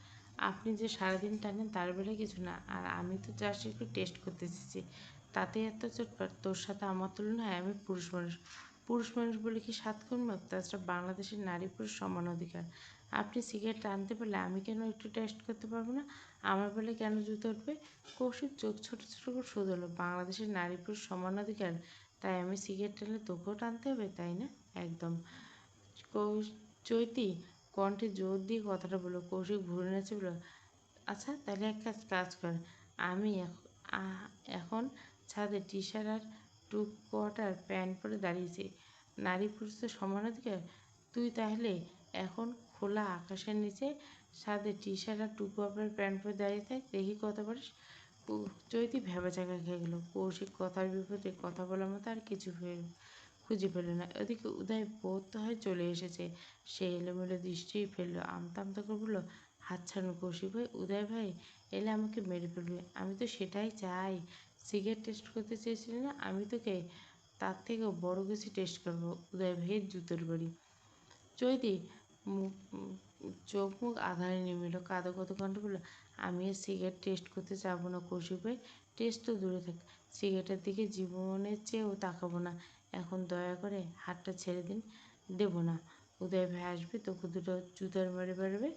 A: আপনি যে সারাদিন টানেন তার বেলায় কিছু না, আর আমি তো জাস্ট একটু টেস্ট করতে চেয়েছি, তাতে এত চটপট? তোর সাথে আমার তুলনা হয়? আমি পুরুষ মানুষ। পুরুষ মানুষ বলে কি সাত খুন মাপ? তাছাড়া বাংলাদেশের নারী পুরুষ সমান অধিকার। আপনি সিগারেট টানতে পারলে আমি কেন একটু টেস্ট করতে পারবো না? আমার বেলায় কেন জুতো উঠবে? কৌশিক চোখ ছোট ছোট করে শুধলো, বাংলাদেশের নারী পুরুষ সমান অধিকার, তাই আমি সিগারেট টানলে তোকেও টানতে হবে, তাই না? একদম। চৈতি কণ্ঠে জোর দিয়ে কথাটা বলল। কৌশিক ভুরু নেচে বলল, আচ্ছা তাহলে এক কাজ কাজ কর, আমি এখন ছাদে টি শার্ট আর টু কোয়ার্টার প্যান্ট পরে দাঁড়িয়েছি, নারী পুরুষ তো সমান অধিকার। তুই তাহলে এখন খোলা আকাশের নিচে ছাদে টি শার্ট আর টু কোয়ার্টার প্যান্ট পরে দাঁড়িয়ে থাক, দেখি কত পারিস। চৈতি ভ্যাবাচাকা খেয়ে গেল। কৌশিক কথার বিপরীতে কথা বলার মতো আর কিছু খুঁজে পেল না। ওদিকে উদয় বোধ হয় চলে এসেছে। সে এলোমেলো দৃষ্টিই ফেললো, আমতা আমতা করে বলল, হাত ছাড়ুন কৌশিক ভাই, উদয় ভাই এলে আমাকে মেরে ফেলবে। আমি তো সেটাই চাই। সিগারেট টেস্ট করতে চেয়েছিলি না? আমি তোকে তার থেকেও বড় কিছু টেস্ট করবো, উদয় ভাইয়ের জুতোর বাড়ি। চৈতি মুখ চোখ মুখ আধারে নেমে কাঁদো কত কণ্ঠ বলল, আমি আর সিগারেট টেস্ট করতে যাবো না কৌশিক ভাই। টেস্ট তো দূরে থাক, সিগারেটের দিকে জীবনের চেয়েও তাকাবো না। এখন দয়া করে হাতটা ছেড়ে দিন। দেবো না। উদয় ভাই আসবে, তোকে দুটো জুতার মারে মারবে,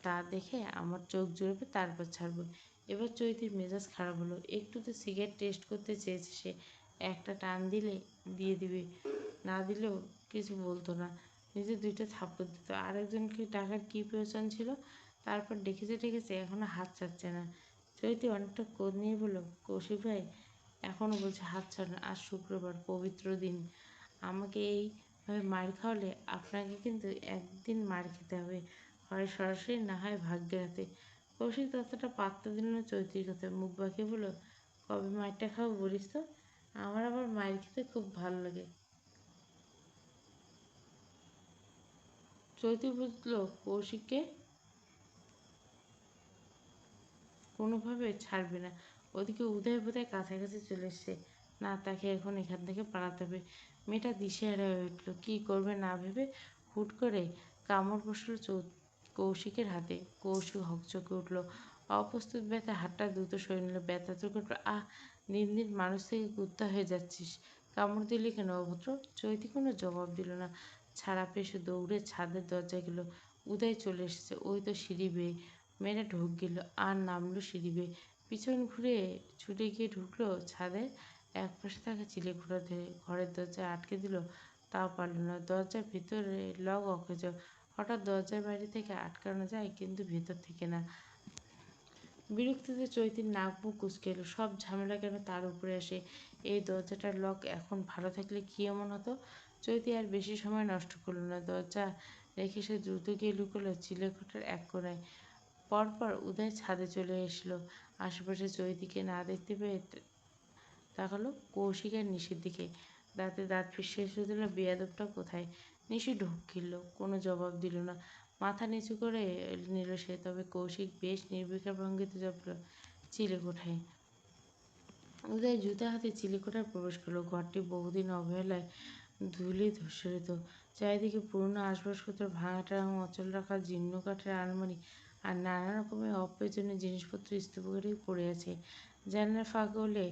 A: তা দেখে আমার চোখ জুড়বে, তারপর ছাড়বো। এবার চৈতির মেজাজ খারাপ হলো। একটু তো সিগারেট টেস্ট করতে চেয়েছে সে, একটা টান দিলে দিয়ে দিবে, না দিলেও কিছু বলতো না। নিজে দুইটা থাপ্পড় দিত। আরেকজনকে ডাকার কী প্রয়োজন ছিল? তারপর ডেকেছে এখনও হাত ছাড়ছে না। চৈতি অনেকটা ক্রোধ নিয়ে বলল, কৌশিক ভাই এখনও বলছে হাত ছাড়ুন। আজ শুক্রবার, পবিত্র দিন। আমাকে এইভাবে মার খাওয়ালে আপনাকে কিন্তু একদিন মার খেতে হবে, হয় সরাসরি না হয় ভাগ্যের হাতে। কৌশিক ততটা পাত্তা দিল না চৈতির কথা, মুখ বাঁকিয়ে বলল, কবে মারটা খাবো বলিস তো? আমার আবার মার খেতে খুব ভালো লাগে। চৈতি বুঝল কৌশিককে কোনোভাবে ছাড়বে না। ওদিকে উদয় বোধহয় কাছাকাছি চলে এসছে। না, তাকে এখন এখান থেকে পালাতে হবে। মেয়েটা দিশেহারা হয়ে উঠল, কী করবে না ভেবে হুট করে কামড় বসল কৌশিকের হাতে। কৌশিক হকচকে উঠল, অপ্রস্তুত ব্যথা হাতটা দ্রুত সরে নিল। ব্যথা চোখ উঠল, আহ! দিন দিন মানুষ থেকে কুত্তা হয়ে যাচ্ছিস। কামড় দিলি কেন অভদ্র? চৈতি কোনো জবাব দিল না। ছাড়া পেয়ে সে দৌড়ে ছাদের দরজায় গেল। উদয় চলে এসেছে, ওই তো সিঁড়ি বেয়ে। মেয়েটা ঢোক গেল আর নামলো সিঁড়ি বেয়ে। পিছন ঘুরে ছুটে গিয়ে ঢুকলো ছাদের একপাশে থাকা চিলেকোঠা ধরে। ঘরের দরজায় আটকে দিল, তাও পারল না। দরজার ভিতরে লক অকেজ। হঠাৎ দরজার বাইরে থেকে আটকানো যায়, কিন্তু ভিতর থেকে না। বিরক্তিতে চৈতির নাক মুখ কুঁচকে এলো। সব ঝামেলা কেন তার উপরে আসে? এই দরজাটার লক এখন ভালো থাকলে কী এমন হতো? চৈতি আর বেশি সময় নষ্ট করলো না। দরজা রেখে সে দ্রুত গিয়ে লুকোলো চিলেকোঠার এক কোণায়। পরপর উদয় ছাদে চলে এসলো। আশেপাশে চৈতিকে না দেখতে পেয়ে তাকালো কৌশিক আর নিশির দিকে। দাঁতে দাঁত পিষে দিল, বেয়াদবটা কোথায়? নিশি ঢোক গিলল, কোনো জবাব দিল না। মাথা নিচু করে নিল সে। তবে কৌশিক বেশ নির্বিকার ভঙ্গিতে জপল, চিলেকোঠায়। উদয় জুতা হাতে চিলেকোঠায় প্রবেশ করলো। ঘরটি বহুদিন অবহেলায় ধুলি ধূসরিত। চারিদিকে পুরনো আসবাবপত্র, ভাঙা-টাঙা অচল রাখা জীর্ণ কাঠের আলমারি আর নানা রকমের অপ্রয়োজনীয় জিনিসপত্র স্তূপ করে পড়ে আছে। জানালার ফাঁক হলে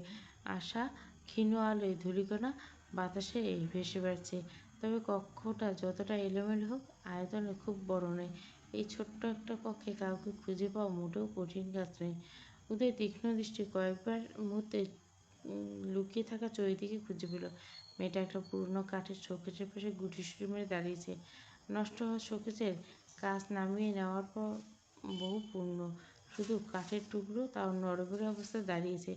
A: আসা ক্ষীণ আলোয় ধূলিকণা বাতাসে ভেসে বেড়াচ্ছে। তবে কক্ষটা যতটা এলোমেলো হোক, আয়তনে খুব বড় নয়। এই ছোট্ট একটা কক্ষে কাউকে খুঁজে পাওয়া মোটেও কঠিন কাজ নয়। উদয় তীক্ষ্ণ দৃষ্টি কয়েকবার মুহূর্তে লুকিয়ে থাকা চৈতিকে খুঁজে পেল। মেয়েটা একটা পুরনো কাঠের শোকেসের পাশে গুটিসুটি মেরে দাঁড়িয়েছে। নষ্ট হওয়া শোকেসের কাঁচ নামিয়ে নেওয়ার পর বহু পুরনো, শুধু কাঠের টুকরো, তাও নড়বড়ে অবস্থায় দাঁড়িয়েছে।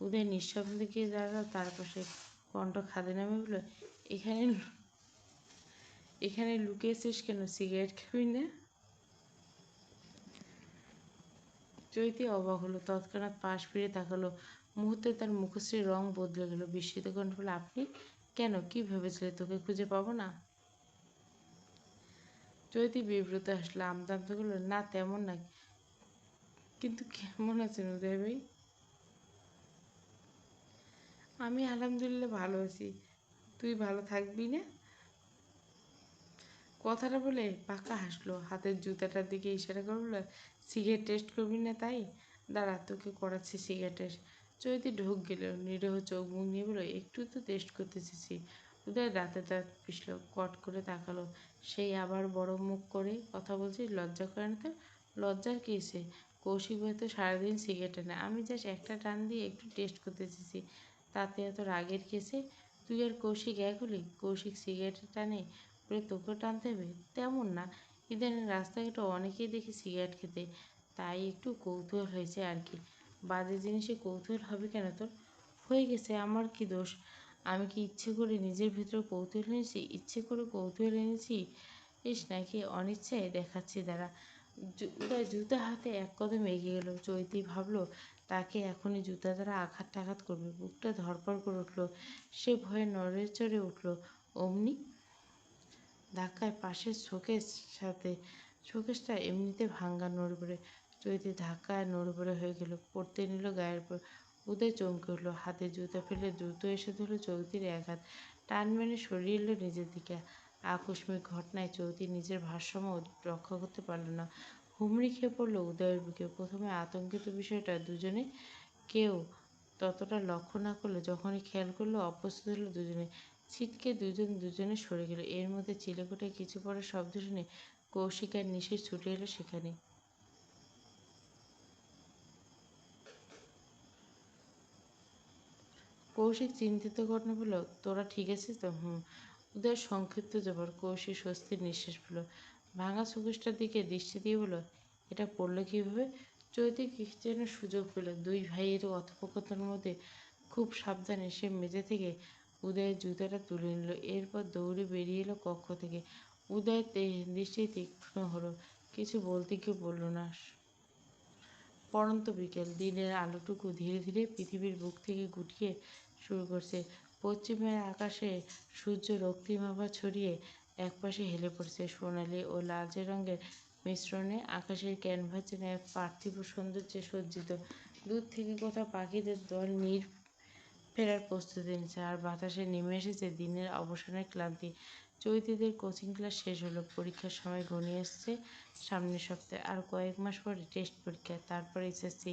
A: উদয় নিঃশব্দে গিয়ে দাঁড়ালো তার পাশে। কণ্ঠ খাদে নামে বলল, এখানে এখানে লুকিয়েছিস কেন? সিগারেট খাবি না? চৈতি অবাক হলো, তৎক্ষণাৎ পাশ ফিরে তাকালো। মুহূর্তে তার মুখশ্রীর রং বদলে গেল। বিস্মিত কণ্ঠ বলল, আপনি? কেন, কি ভেবেছিলে তোকে খুঁজে পাবো না? চৈতি বিব্রত হাসলো, আমতা আমতা করলো, না তেমন না, কিন্তু কেমন আছেন উদয় ভাই? আমি আলহামদুলিল্লাহ ভালো আছি। তুই ভালো থাকবি না? কথাটা বলে পাকা হাসলো। হাতের জুতাটার দিকে ইশারা করে বলল, সিগারেট টেস্ট করবি না তাই? দাঁড়া, তোকে করাচ্ছি সিগারেট টেস্ট। চৈতি ঢোক গেল, নিরীহ চোখ মুখ নিয়ে বলল, একটু তো টেস্ট করতে চেয়েছি। উদয় দাঁতে দাঁত পিষল, কট করে তাকালো। সেই আবার বড় মুখ করে কথা বলছি, লজ্জা করে না তোর? লজ্জার কী এসে? কৌশিক হয়তো সারাদিন সিগারেট টানে, আমি জাস্ট একটা টান দিয়ে একটু টেস্ট করতে চেয়েছি, তাতে এত রাগের কেসে? তুই আর কৌশিক এক হলি? কৌশিক সিগারেটের টানে বলে তোকেও টানতে হবে? তেমন না, ইদানিং রাস্তাঘাটে অনেকেই দেখি সিগারেট খেতে, তাই একটু কৌতূহল হয়েছে আর কি। বাজে জিনিসে কৌতূহল হবে কেন তোর? হয়ে গেছে, আমার কি দোষ? আমি কি ইচ্ছে করে নিজের ভিতরে কৌতূহল এনেছি? ইচ্ছে করে কৌতূহল এনেছি ইস, নাকি অনিচ্ছায় দেখাচ্ছি? দাঁড়া। উদয় জুতা হাতে এক কদম এগিয়ে গেল। চৈতি ভাবলো তাকে এখনই জুতা দ্বারা আঘাত টাঘাত করবে। বুকটা ধড়ফড় করে উঠল। সে ভয়ে নড়ে চড়ে উঠল। অমনি ধাক্কায় পাশের শোকেসটা এমনিতে ভাঙা, নড়বড়ে। চৈতি ধাক্কায় নড়বড়ে হয়ে গেল, পড়তে নিল গায়ের উপর। উদয় চমকে উঠল, হাতে জুতা ফেলে দ্রুত এসে ধরল চৌকির এক হাত, টান মেরে সরিয়ে এলো নিজের দিকে। আকস্মিক ঘটনায় চৌধুরী নিজের ভারসাম্য রক্ষা করতে পারল না। হুমড়ি খেয়ে পড়ল উদয়ের বুকে। প্রথমে আতঙ্কিত বিষয়টা দুজনে কেউ ততটা লক্ষ্য না করলে যখনই খেয়াল করলো অপ্রস্তুত হলো দুজনে। ছিটকে দুজনে সরে গেল। এর মধ্যে চিলেকোঠে কিছু পড়ার শব্দ শুনে কৌশিক আর নিশি ছুটে এলো সেখানে। কৌশিক চিন্তিত ঘটনা বলল, তোরা ঠিক আছিস তো? হুম। উদয়ের সংক্ষিপ্ত জবাব। কৌশিক স্বস্তির নিঃশ্বাস ফেলল। ভাঙা শোকেসটার দিকে দৃষ্টি দিয়ে বলল, এটা পড়লো কীভাবে? চৈতি কি যেন সুযোগ পেল। দুই ভাইয়ের কথোপকথনের মধ্যে খুব সাবধানে সে মেঝে থেকে উদয়ের জুতাটা তুলে নিল। এরপর দৌড়ে বেরিয়ে এলো কক্ষ থেকে। উদয়ের দৃষ্টি তীক্ষ্ণ হলো, কিছু বলতে গিয়ে বলল না। পড়ন্ত বিকেল। দিনের আলোটুকু ধীরে ধীরে পৃথিবীর বুক থেকে গুটিয়ে শুরু করছে। পশ্চিমের আকাশে সূর্য রক্তিম আভা ছড়িয়ে একপাশে হেলে পড়ছে। সোনালি ও লালচে রঙের মিশ্রণে আকাশের ক্যানভাস যেন এক পার্থিব সৌন্দর্যে সজ্জিত। দূর থেকে কোথাও পাখিদের দল ফেরার প্রস্তুতি নিচ্ছে, আর বাতাসে নেমে এসেছে দিনের অবসানের ক্লান্তি। চৈতিদের কোচিং ক্লাস শেষ হলো। পরীক্ষার সময় ঘনিয়ে এসছে। সামনের সপ্তাহে আর কয়েক মাস পরে টেস্ট পরীক্ষা, তারপর এসএসসি।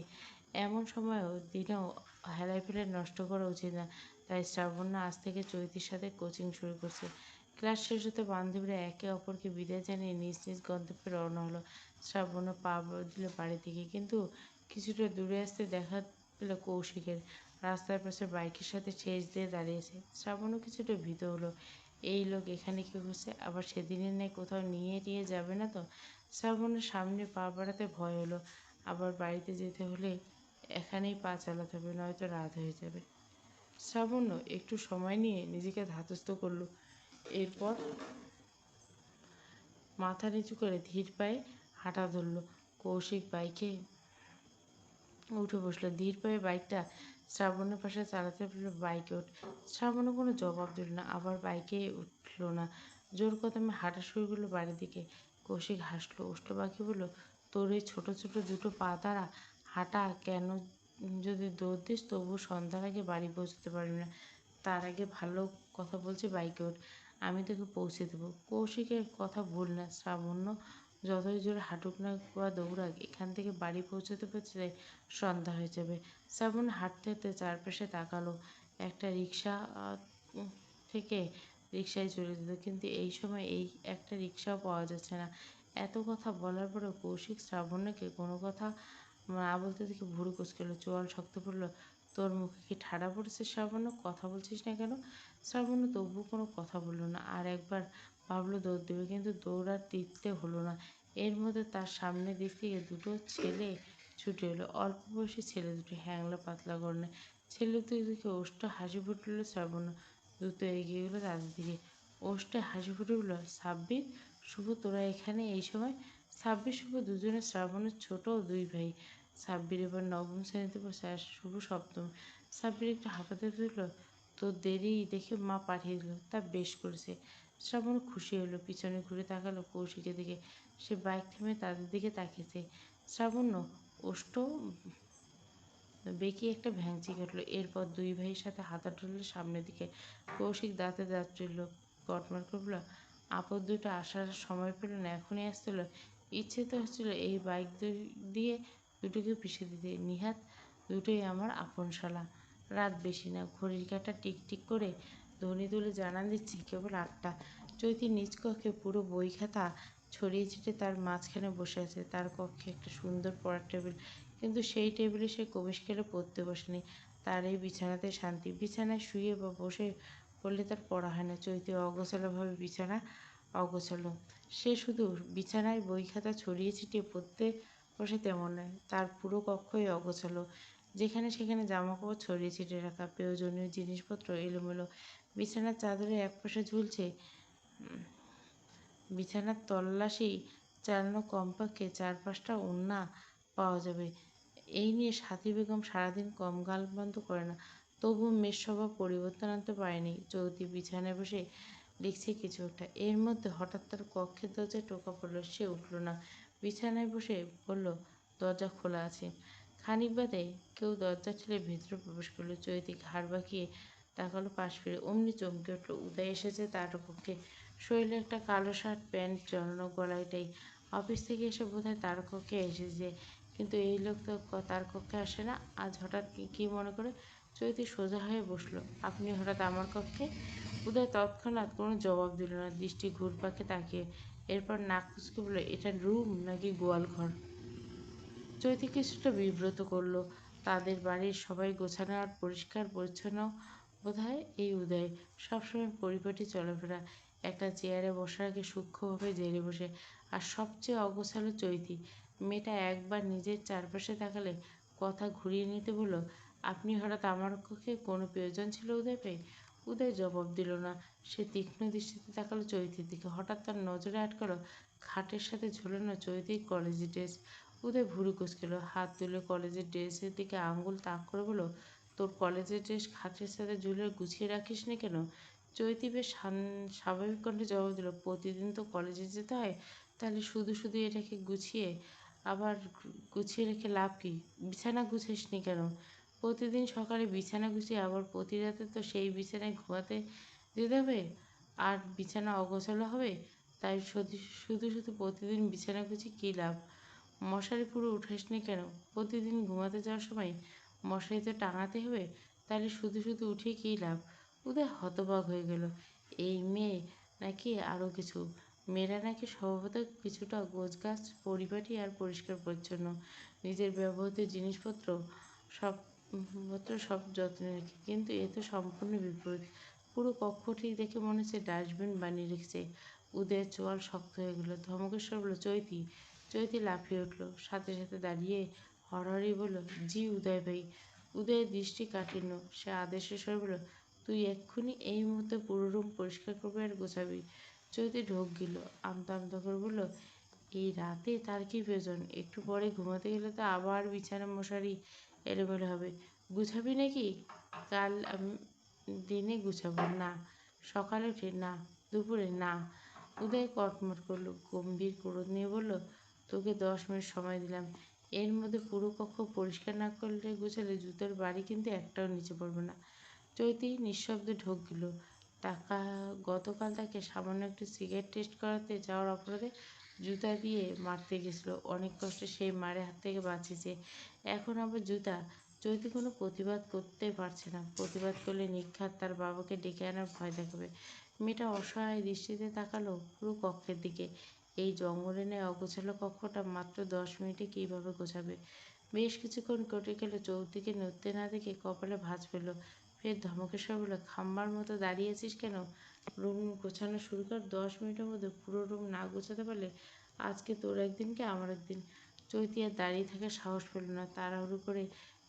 A: এমন সময়ও দিনেও হেলায় ফেলে নষ্ট করা উচিত না। তাই শ্রাবণ্য আজ থেকে চৈতির সাথে কোচিং শুরু করছে। ক্লাস শেষ হতে বান্ধবীরা একে অপরকে বিদায় জানিয়ে নিজ নিজ গন্তব্যে রওনা হলো। শ্রাবণ্য পা দিল বাড়ির দিকে, কিন্তু কিছুটা দূরে আসতে দেখা পেল কৌশিকের রাস্তার পাশে বাইকের সাথে ঠেস দিয়ে দাঁড়িয়েছে। শ্রাবণও কিছুটা ভীত হলো। এই লোক এখানে কি করছে? আবার সেদিনের ন্যায় কোথাও নিয়ে টিয়ে যাবে না তো? শ্রাবণের সামনে পা বাড়াতে ভয় হলো। আবার বাড়িতে যেতে হলে এখানেই পা চালাতে হবে, নয়তো রাত হয়ে যাবে। শ্রাবণ্য একটু সময় নিয়ে নিজেকে ধাতস্থ করলো। এরপর মাথা নিচু করে ধীর পায়ে হাঁটা ধরল। কৌশিক বাইকে উঠে বসলো। ধীর পায়ে বাইকটা শ্রাবণের পাশে চালাতে বলল, বাইকে ওঠ। শ্রাবণও কোনো জবাব দিল না, আবার বাইকে উঠল না। জোর কদমে হাঁটা শুরু করলো বাড়ির দিকে। কৌশিক হাসলো, উষ্ঠ পাখি বলল, তোর এই ছোট ছোট দুটো পা দ্বারা হাঁটা কেন? যদি দৌড় দিস তবু সন্ধ্যার আগে বাড়ি পৌঁছতে পারবি না। তার আগে ভালো কথা বলছি, বাইকে ওঠ, আমি তোকে পৌঁছে দেবো। কৌশিকের কথা ভুল না। শ্রাবণ্য যতই জোরে হাঁটুক না বা দৌড়াক, এখান থেকে বাড়ি পৌঁছতে পৌঁছতে সন্ধ্যা হয়ে যাবে। শ্রাবণ হাঁটতে হাঁটতে চারপাশে তাকালো। একটা রিক্সা থেকে রিক্সায় চলে যেত, কিন্তু এই সময় এই একটা রিক্সাও পাওয়া যাচ্ছে না। এত কথা বলার পরেও কৌশিক শ্রাবণ্যকে কোনো কথা না বলতে দেখে ভুরু কুঁচকালো, চোয়াল শক্ত করলো। তোর মুখে কি ঠাডা পড়েছে শ্রাবণ্য? কথা বলছিস না কেন? শ্রাবণ্য তবুও কোনো কথা বলল না। আর একবার ভাবলো দৌড় দেবে, কিন্তু দৌড় আর তিতলে হলো না। এর মধ্যে তার সামনের দিক থেকে দুটো ছেলে ছুটে এলো। অল্প বয়সী ছেলে দুটো, হ্যাংলা পাতলা গড়নে। ছেলে দুদিকে ওষ্ঠ হাসি ফুটল। শ্রাবণ্য দ্রুত এগিয়ে গেলো তাদের দিকে। ওষ্ঠে হাসি ফুটে বলল, সাব্বির, শুভ, তোরা এখানে এই সময়? সাব্বির শুভ দুজনে শ্রাবণের ছোট দুই ভাই। সাব্বির এবার নবম শ্রেণীতে পড়ছে আর শুভ সপ্তম। সাব্বির একটু হাঁপাতে দিল, তোর দেরি দেখে মা পাঠিয়ে দিল, তা বেশ করেছে। শ্রাবণ খুশি হলো, পিছনে ঘুরে তাকালো কৌশিকের দিকে। সে বাইক থেমে তাদের দিকে তাকিয়েছে। শ্রাবণ্য ওষ্ঠ বেঁকিয়ে একটা ভ্যাংচি কাটল। এরপর দুই ভাইয়ের সাথে হাতা তুলল সামনের দিকে। কৌশিক দাঁতে দাঁত চলল, কটমট করে বলল, আপদ দুটো আসার সময় পেল না, এখনই আসতে হলো? ইচ্ছে তো হচ্ছিল এই বাইক দিয়ে দুটোকে পিষে দিতে। নিহাত দুটোই আমার আপন শালা। রাত বেশি না, ঘড়ির কাঁটা টিকটিক করে ধ্বনি তুলে জানান দিচ্ছে কেবল 8টা। চৈতি নিজ কক্ষে পুরো বই খাতা ছড়িয়ে ছিটিয়ে তার মাঝখানে বসে আছে। তার কক্ষে একটা সুন্দর পড়ার টেবিল, কিন্তু সেই টেবিলে সে কোবিশকালে পড়তে বসেনি। তার এই বিছানাতে শান্তি। বিছানায় শুয়ে বা বসে পড়লে তার পড়া হয় না। চৈতি অগোছালোভাবে বিছানা অগোছালো। সে শুধু বিছানায় বই খাতা ছড়িয়ে ছিটিয়ে পড়তে বসে তেমন নয়, তার পুরো কক্ষই অগোছালো। যেখানে সেখানে জামাকাপড় ছড়িয়ে ছিটিয়ে রাখা, প্রয়োজনীয় জিনিসপত্র এলোমেলো। বিছানার চাদরে একপাশে ঝুলছে বিছানার তল্লাশি চালানো কমপক্ষে 4-5টা ওড়না পাওয়া যাবে। এই নিয়ে সাথী বেগম সারাদিন কম গাল বন্ধ করে না। তবু মেয়ের স্বভাব পরিবর্তন আনতে পারেনি। চৌধুরী বিছানায় বসে লিখছে কিছু একটা। এর মধ্যে হঠাৎ তার কক্ষের দরজায় টোকা পড়ল। সে উঠল না, বিছানায় বসে বলল, দরজা খোলা আছে। খানিক বাদে কেউ দরজা ঠেলে ভেতরে প্রবেশ করলো। চৈতি ঘাড় বাঁকিয়ে তাকালো পাশ ফিরে। অমনি চমকে উঠল, উদয় এসেছে তার কক্ষে। শরীরে একটা কালো শার্ট প্যান্ট জড়ানো গলায়টাই। অফিস থেকে এসে বোধহয় তার কক্ষে এসেছে, কিন্তু এই লোক তো তার কক্ষে আসে না। আজ হঠাৎ কি মনে করে চৈতি সোজা হয়ে বসলো। আপনি হঠাৎ আমার কক্ষে? উদয় তৎক্ষণাৎ কোনো জবাব দিল না, দৃষ্টি ঘুরপাকে তাকিয়ে। এরপর নাক কুচকে বলল, এটা রুম নাকি গোয়াল ঘর? চৈতি কিছুটা বিব্রত করলো। তাদের বাড়ির সবাই গোছানো আর পরিষ্কার পরিচ্ছন্ন বোধহয়। এই উদয় সবসময় পরিপাটি চলাফেরা, একটা চেয়ারে বসার আগে সূক্ষ্মভাবে জেরে বসে। আর সবচেয়ে অগোছালো চৈতি। মেয়েটা একবার নিজের চারপাশে তাকালে কথা ঘুরিয়ে নিতে বলল, আপনি হঠাৎ আমার কক্ষে কোনো প্রয়োজন ছিল উদয় ভাই? উদয় জবাব দিল না। সে তীক্ষ্ণ দৃষ্টিতে তাকালো চৈতির দিকে। হঠাৎ তার নজরে আটকালো খাটের সাথে ঝুলানো চৈতির কলেজের ড্রেস। উদয় ভুরু কুঁচকালো, হাত তুলে কলেজের ড্রেসের দিকে আঙুল তাক করে বলল, তোর কলেজের ড্রেস খাটের সাথে ঝুলে গুছিয়ে রাখিস নি কেন? চৈতি বেশ স্বাভাবিক কণ্ঠে জবাব দিল, প্রতিদিন তো কলেজে যেতে হয়, তাহলে শুধু শুধু এটাকে গুছিয়ে রেখে লাভ কি? বিছানা গুছিস নি কেন? প্রতিদিন সকালে বিছানা গুছিয়ে আবার প্রতি রাতে তো সেই বিছানায় ঘুমাতে যেতে হবে, আর বিছানা অগোছালো হবে। তাই শুধু শুধু শুধু প্রতিদিন বিছানা গুছিয়ে কী লাভ? মশারি পুরো উঠাসনি কেন? প্রতিদিন ঘুমাতে যাওয়ার সময় মশারি তো টাঙাতে হবে, তাহলে শুধু শুধু উঠে কী লাভ? উদয় হতবাক হয়ে গেল। এই মেয়ে নাকি আরও কিছু? মেয়েরা নাকি স্বভাবত কিছুটা গোছগাছ, পরিপাটি আর পরিষ্কার পরিচ্ছন্ন। নিজের ব্যবহৃত জিনিসপত্র সব যত্নে রাখে, কিন্তু এ তো সম্পূর্ণ বিপরীত। পুরো কক্ষটি দেখে মনে হচ্ছে ডাস্টবিন বানিয়ে রেখেছে। উদয়ের চোয়াল শক্ত হয়ে গেল। ধমকেশ্বর বলল, চৈতি। চৈতি লাফিয়ে উঠল, সাথে সাথে দাঁড়িয়ে হরহরি বলল, জি উদয় ভাই। উদয়ের দৃষ্টি কাঠিন্য। সে আদেশের স্বরে বলল, তুই এক্ষুনি এই মুহূর্তে পুরো রুম পরিষ্কার করবি আর গোছাবি। চৈতি ঢোক গেল, আমতা আমতা করে বলল, এই রাতে তার কি প্রয়োজন? একটু পরে ঘুমাতে গেলে তো আবার বিছানা মশারি এলোমেলো হবে। গুছাবি নাকি? কাল দিনে গুছাবো না, সকালে উঠে না, দুপুরে না। উদয় কটমট করলো, গম্ভীর ক্রোধ নিয়ে বলল, তোকে 10 মিনিট সময় দিলাম, এর মধ্যে পুরো কক্ষ পরিষ্কার না করলে গুছালে জুতোর বাড়ি কিন্তু একটাও নিচে পড়বে না। চৈতি নিঃশব্দে ঢোক গেল। গতকাল তাকে সামান্য একটু সিগারেট টেস্ট করাতে যাওয়ার অপরাধে জুতা দিয়ে মারতে গেছিল। অনেক কষ্টে সেই মারের হাত থেকে বাঁচিয়েছে, এখন আবার জুতা। চৈতি কোনো প্রতিবাদ করতে পারছে না। প্রতিবাদ করলে নির্ঘাত তার বাবাকে ডেকে আনার ভয় দেখাবে। মেয়েটা অসহায় দৃষ্টিতে তাকালো পুরো কক্ষের দিকে। এই জঙ্গলে ন্যায় অগোছালো কক্ষটা মাত্র 10 মিনিটে কীভাবে গোছাবে? বেশ কিছুক্ষণ কেটে গেল। চৌদিকে নড়তে না দেখে কপালে ভাঁজ ফেলল। ফের ধমকেশ্বর বলল, খাম্বার মতো দাঁড়িয়ে আছিস কেন? রুম গোছানো শুরু কর। 10 মিনিটের মধ্যে পুরো রুম না গোছাতে পারলে আজকে তোর একদিন কি আমার একদিন। চৈতি আর দাঁড়িয়ে থাকার সাহস পেল না, তাড়াহুড়ো করে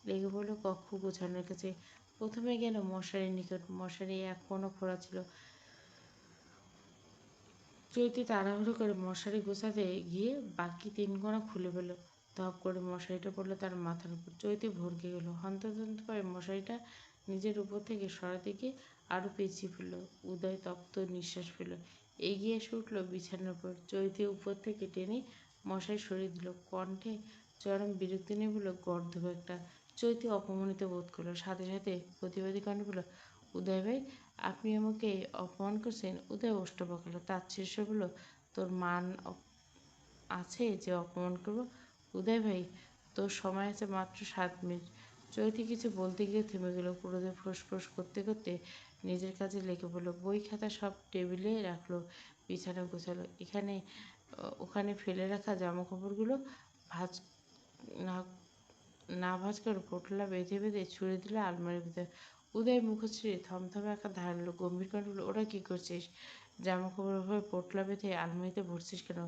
A: লেগে পড়ল কক্ষ গোছানোর কাছে। প্রথমে গেল মশারির নিকট। মশারি এক কোণে খোলা ছিল। চৈতি তাড়াহুড়ো করে মশারি গোছাতে গিয়ে বাকি 3 কোণা খুলে ফেলল। ধপ করে মশারিটা পড়ল তার মাথার উপর। চৈতি ভড়কে গেল। হন্তদন্ত পায়ে মশারিটা নিজের উপর থেকে সরাতে গিয়ে আরও পেঁচিয়ে ফেলল। উদয় তপ্ত নিঃশ্বাস ফেলল। এগিয়ে এসে উঠল বিছানার উপর। চৈতি উপর থেকে টেনে মশারি সরিয়ে দিল। কণ্ঠে চরম বিরক্তি নিয়ে বলল, গর্দভ একটা। চৈতি অপমানিত বোধ করল। সাথে সাথে প্রতিবাদী কণ্ঠে বলল, উদয় ভাই, আপনি আমাকে অপমান করছেন? উদয় ওষ্ঠ পাকালো, তাচ্ছিল্য বলল, তোর মান আছে যে অপমান করবো? উদয় ভাই, তোর সময় আছে মাত্র 7 মিনিট। চৈতি কিছু বলতে গিয়ে থেমে গেল। ক্রোধে ফোঁস করতে করতে নিজের কাজে লেগে পড়লো। বই খাতা সব টেবিলে রাখলো, বিছানা গোছালো। ওখানে ফেলে রাখা জামাকাপড়গুলো ভাঁজ না না ভাঁজ করে পোটলা বেঁধে বেঁধে ছুঁড়ে দিল আলমারির ভিতরে। উদয় মুখশ্রী থমথমে আঁকা ধারালো, গম্ভীর কণ্ঠে বলল, ওরা কী করছিস? জামাকাপড় ভাবে পোটলা বেঁধে আলমারিতে ভরছিস কেন?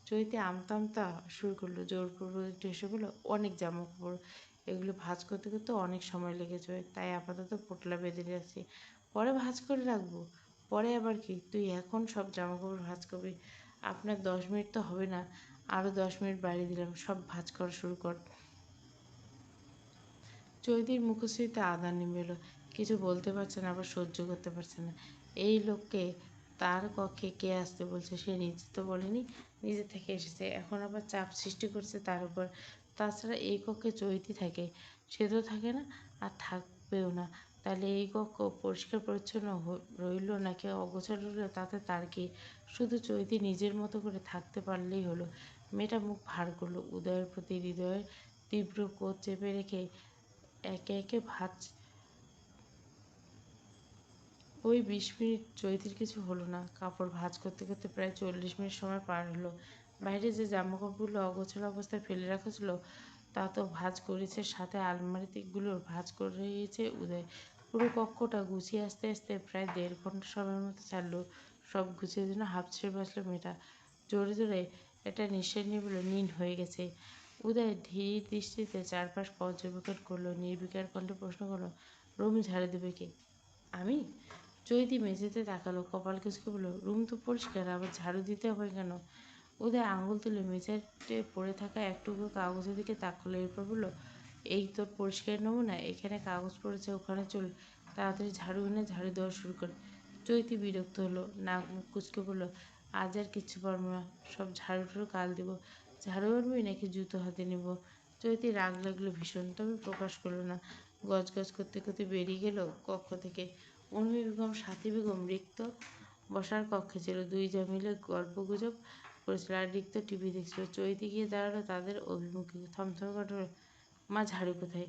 A: চৈতি আমতা আমতা শুরু করলো। জোরপূর্বক একটু হেসে বলল, অনেক জামাকাপড়, এগুলো ভাঁজ করতে করতে অনেক সময় লেগে যাবে, তাই আপাতত পোটলা বেঁধে রাখছি, পরে ভাঁজ করে রাখবো। পরে আবার কি? তুই এখন সব জামাকাপড় ভাঁজ করবি? আপনার 10 মিনিট তো হবে না, আরও 10 মিনিট বাড়িয়ে দিলাম, সব ভাঁজ করা শুরু কর। চৈতির মুখশ্রীতে আদা নেমে এলো। কিছু বলতে পারছে না, আবার সহ্য করতে পারছে না। এই লোককে তার কক্ষে কে আসতে বলছে? সে নিজে তো বলেনি, নিজে থেকে এসেছে, এখন আবার চাপ সৃষ্টি করছে তার উপর। তাছাড়া এই কক্ষে চৈতি থাকে, সে তো থাকে না আর থাকবেও না। তাহলে এই কক্ষ পরিষ্কার পরিচ্ছন্ন রইল নাকি অগোছালো রইল তাতে তার কি, শুধু চৈতি নিজের মতো করে থাকতে পারলেই হলো। মেয়েটা মুখ ভার করলো। উদয়ের প্রতি হৃদয়ের তীব্র ক্রোধ চেপে রেখে একে একে ভাত। ওই 20 মিনিট চৈতির কিছু হলো না। কাপড় ভাঁজ করতে করতে প্রায় 40 মিনিট সময় পার হলো। বাইরে যে জামাকাপড়গুলো অগোছালো অবস্থায় ফেলে রাখা ছিল তা তো ভাঁজ করেছে, সাথে আলমারিতে গুলোর ভাঁজ করেছে উদয়। পুরো কক্ষটা গুছিয়ে আসতে আসতে প্রায় 1.5 ঘন্টা সময়ের মতো ছাড়লো। সব গুছিয়ে জন্য হাঁপ ছেড়ে বসলো মেয়েটা। জোরে জোরে একটা নিঃশ্বাস নিয়ে বলল, নীল হয়ে গেছে। উদয় ধীর দৃষ্টিতে চারপাশ পর্যবেক্ষণ করলো, নির্বিকার কণ্ঠে প্রশ্ন করলো, রুম ঝাড়ু দেবে কে? আমি? চৈতি মেঝেতে তাকালো, কপাল কুঁচকে বলল, রুম তো পরিষ্কার, আবার ঝাড়ু দিতে হবে কেন? উদয় আঙুল তুলে মেঝেতে পড়ে থাকা একটুকু কাগজের দিকে তাকালো, এরপর বলল, এই তোর পরিষ্কার নমুনা, এখানে কাগজ পড়েছে, ওখানে চল, তাড়াতাড়ি ঝাড়ু এনে ঝাড়ু দেওয়া শুরু কর। চৈতি বিরক্ত হলো, নাক মুখ কুঁচকে বলল, আজ আর কিচ্ছু পারবো না, সব ঝাড়ু টাড়ু কাল দিব। ঝাড়ু আনবি নাকি জুতো হাতে নিব? চৈতি রাগ লাগলো ভীষণ, তবে প্রকাশ করলো না। গজগজ করতে করতে বেরিয়ে গেল কক্ষ থেকে। উর্মি বেগম, সাথী বেগম রিক্ত বসার কক্ষে ছিল। দুই যা মিলে গল্পগুজব করেছিল আর রিক্ত টিভি দেখছিল। চৈতি গিয়ে দাঁড়ালো তাদের অভিমুখে, থমথমে কণ্ঠে, মা ঝাড়ু কোথায়?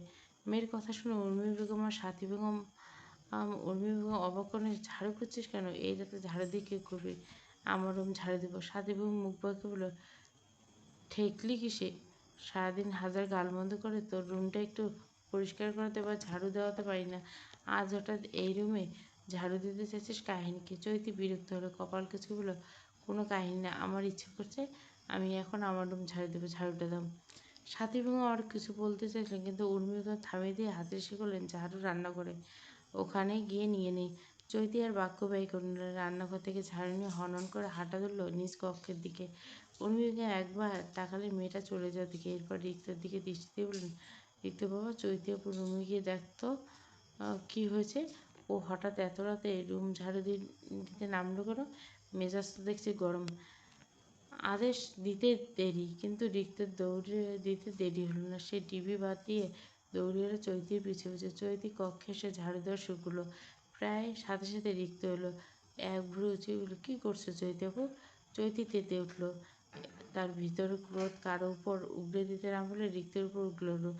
A: মেয়ের কথা শুনে উর্মি বেগম আর সাথী বেগম উর্মি বেগম অবাক করে, ঝাড়ু করছিস কেন? এই রাতে ঝাড়ু দিয়ে কী করবি? আমার রুম ঝাড়ু দিব। সাথী বেগম মুখ বাঁকে বলল, ঠেকলি কিসে? সারাদিন হাজার গালমন্দ করে তোর রুমটা একটু পরিষ্কার করাতে বা ঝাড়ু দেওয়াতে পারি না, আজ হঠাৎ এই রুমে ঝাড়ু দিতে চাইছিস, কাহিনী কি? চৈতি বিরক্ত হলো, কপাল কুঁচকে বলল, কোনো কাহিনী না, আমার ইচ্ছে করছে আমি এখন আমার রুম ঝাড়ু দেবো, ঝাড়ুটা দাও। সাথী বেগম আর কিছু বলতে চাইলেন, কিন্তু উর্মি বেগম থামিয়ে দিয়ে হাত ইশারা করলেন, ঝাড়ু রান্না করে ওখানে গিয়ে নিয়ে নেই। চৈতি আর বাক্য ব্যয় করল না। রান্নাঘর থেকে ঝাড়ু নিয়ে হনহন করে হাঁটা ধরল নিজ কক্ষের দিকে। উর্মি বেগম একবার তাকালেন মেয়েটা চলে যাওয়ার দিকে, এরপর রিক্তার দিকে দৃষ্টি দিয়ে বললেন, রিক্ত বাবা, চৈতি আপু রুমে গিয়ে দেখতো কী হয়েছে। ও হঠাৎ এত রাতে রুম ঝাড়ু দিতে নামলো কেন? মেজাজ তো দেখছি গরম। আদেশ দিতে দেরি, কিন্তু রিক্তের দৌড়ে দিতে দেরি হলো না। সে টিভি বাদ দিয়ে দৌড়ে এলো চৈতির পিছু পিছু। চৈতি কক্ষে এসে ঝাড়ু দেওয়া শুরু করলো। প্রায় সাথে সাথে রিক্ত এলো। এক ভ্রু উঁচিয়ে বলল, কী করছো চৈতি আপু? চৈতি তেতে উঠলো। তার ভিতরে ক্রোধ কারো উপর উগড়ে দিতে না বলে রিক্তের উপর উগলো।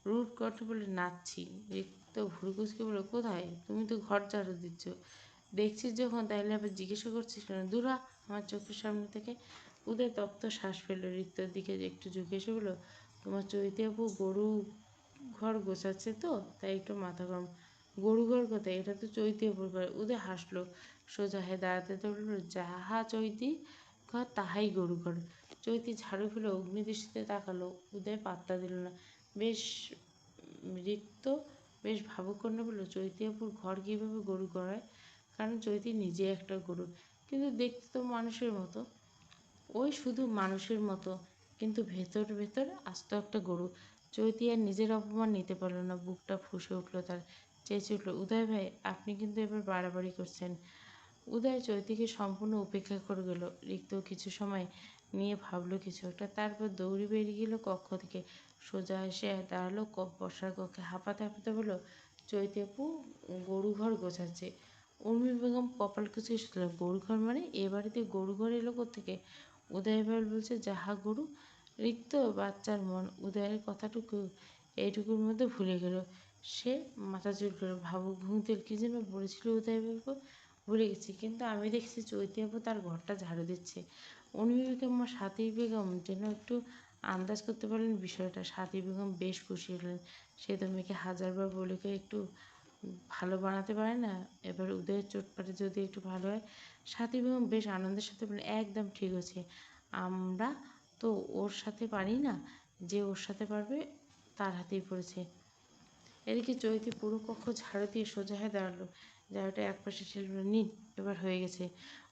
A: রুট কণ্ঠে বলে, নাচছি। রিক্ত ভ্রু কুঁচকে বলল, কোথায়? তুমি তো ঘর ঝাড়ু দিচ্ছ, দেখছিস যখন, তাইলে আবার জিজ্ঞাসা করছিস কেন? দূর হ আমার চোখের সামনে থেকে। উদয় তপ্ত শ্বাস ফেলল। রিক্তর দিকে একটু ঝুঁকে এসে বলল, তোমার চৈতি আপু গরু ঘর গোছাচ্ছে তো, তাই একটু মাথা গরম। গরু ঘর কোথায়? এটা তো চৈতি আপুর ঘর। উদয় হাসলো, সোজা হয়ে দাঁড়াতে তো বলল, যাহা চৈতি ঘর তাহাই গরু ঘর। চৈতি ঝাড়ু ফেলে অগ্নিদৃষ্টিতে তাকালো। উদয় পাত্তা দিল না। বেশ রিক্ত বেশ ভাবুক কণ্ঠে বলল, চৈতি আপুর ঘর কীভাবে গরু ঘর হয়? কারণ চৈতি নিজে একটা গরু, কিন্তু দেখতে তো মানুষের মতো। ওই শুধু মানুষের মতো, কিন্তু ভেতর ভেতর আস্ত একটা গরু। চৈতি আর নিজের অপমান নিতে পারল না, বুকটা ফুঁসে উঠল তার। চেঁচিয়ে উঠল, উদয় ভাই, আপনি কিন্তু এবার বাড়াবাড়ি করছেন। উদয় চৈতিকে সম্পূর্ণ উপেক্ষা করে গেল। রিক্ত কিছু সময় নিয়ে ভাবলো কিছু একটা, তারপর দৌড়ে বেরিয়ে গেল কক্ষ থেকে। সোজা এসে দাঁড়ালো বসার কক্ষে, হাঁপাতে হাঁপাতে বলল, চৈতি আপু গরু ঘর গোছাচ্ছে। উর্মি বেগম কপাল কুঁচিয়ে শুধল, গরু ঘর মানে? এ বাড়িতে গরু ঘর এলো কোত্থেকে? উদয় ভাই বলছে, যাহা গরু। রিক্ত বাচ্চার মন উদয়ের কথাটুকু এইটুকুর মধ্যে ভুলে গেল। সে মাথা চুল করে ভাবুক ভঙ্গিতে কী যেন বলেছিল উদয় বাবু, ভুলে গেছি, কিন্তু আমি দেখছি চৈতি আপু তার ঘরটা ঝাড়ু দিচ্ছে। উর্মি বেগম আর সাথী বেগম যেন একটু আন্দাজ করতে পারলেন বিষয়টা। সাথী বেগম বেশ খুশি হলেন। সে তো মেয়েকে হাজারবার বলে একটু ভালো বানাতে পারে না, এবার উদয়ের চোটপাটে যদি একটু ভালো হয়। সাথী বেগম বেশ আনন্দের সাথে বলেন, একদম ঠিক আছে, আমরা তো ওর সাথে পারি না, যে ওর সাথে পারবে তার হাতেই পড়েছে। এদিকে চৈতি পুরো কক্ষ ঝাড়ু দিয়ে সোজা হয়ে দাঁড়ালো। ঝাড়ুটা একপাশে ঠেলে বলল, নিন, এবার হয়ে গেছে।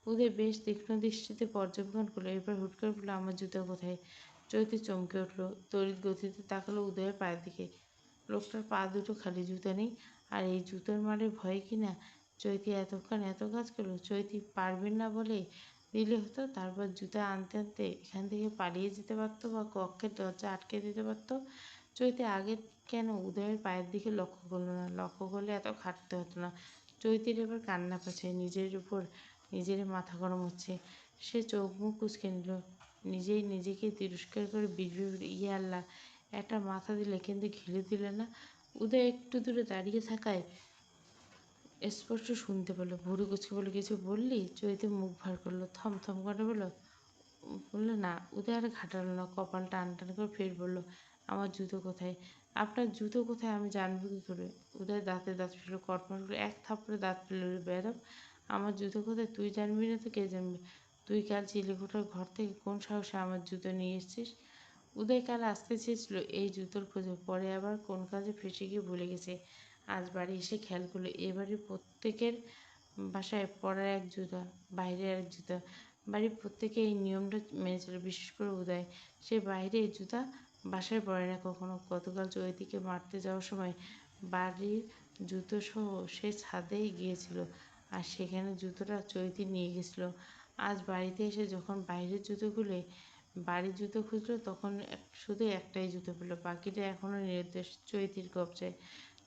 A: উদয় বেশ তীক্ষ্ণ দৃষ্টিতে পর্যবেক্ষণ করলো, এবার হুট করে বললো, আমার জুতো কোথায়? চৈতি চমকে উঠলো, তড়িৎ গতিতে তাকালো উদয়ের পায়ের দিকে। লোকটার পা দুটো খালি, জুতো নেই। আর এই জুতোর মারের ভয়ে কিনা চৈতি এতক্ষণ এত কাজ করলো। চৈতি পারবেন না বলে দিলে হতো, তারপর জুতা আনতে আনতে এখান থেকে পালিয়ে যেতে পারতো বা কক্ষের দরজা আটকে দিতে পারতো। চৈতি আগের কেন উদয়ের পায়ের দিকে লক্ষ্য করলো না? লক্ষ্য করলে এত খাটতে হতো না। চৈতির এবার কান্না পাচ্ছে, নিজের উপর নিজের মাথা গরম হচ্ছে। সে চোখ মুখ কুঁচকে নিল, নিজেই নিজেকে তিরস্কার করে বিড়বিড় ইয়ে আল্লাহ, একটা মাথা দিলে কিন্তু ঘিলু দিলে না। উদয় একটু দূরে দাঁড়িয়ে থাকায় স্পষ্ট শুনতে পেল। ভুরু কুচকে বলে, কিছু বললি? চৈতি মুখ ভার করলো, থম থম করে বললো না। উদয় আর ঘাটালো না, কপাল টান টান করে ফের বলল, আমার জুতো কোথায়? আপনার জুতো কোথায় আমি জানবো কী করে? উদয় দাঁতে দাঁত ফেলল, কটমট করে এক থাপ্পড়ে দাঁত ফেলল, বেয়াদব! আমার জুতো কোথায় তুই জানবি না তো কে জানবে? তুই কাল চিলেকোঠার ঘর থেকে কোন সাহসে আমার জুতো নিয়ে এসেছিস? উদয় কাল আসতে চেয়েছিল এই জুতোর খোঁজে, পরে আবার কোন কাজে ফেঁসে গিয়ে ভুলে গেছে। আজ বাড়ি এসে খেয়াল করলো এ বাড়ির প্রত্যেকের বাসায় পরার এক জুতা, বাইরের এক জুতা। বাড়ির প্রত্যেকে এই নিয়মটা মেনে চলে, বিশেষ করে উদয়। সে বাইরে জুতা বাসায় পরে না কখনো। গতকাল চৈতিকে মারতে যাওয়ার সময় বাড়ির জুতো সহ সে ছাদেই গিয়েছিল, আর সেখানে জুতোটা চৈতি নিয়ে গেছিল। আজ বাড়িতে এসে যখন বাইরের জুতো খুলে বাড়ির জুতো খুঁজলো, তখন শুধু একটাই জুতো পেল, বাকিটা এখনও নিরুদ্দেশ চৈতির কবজায়।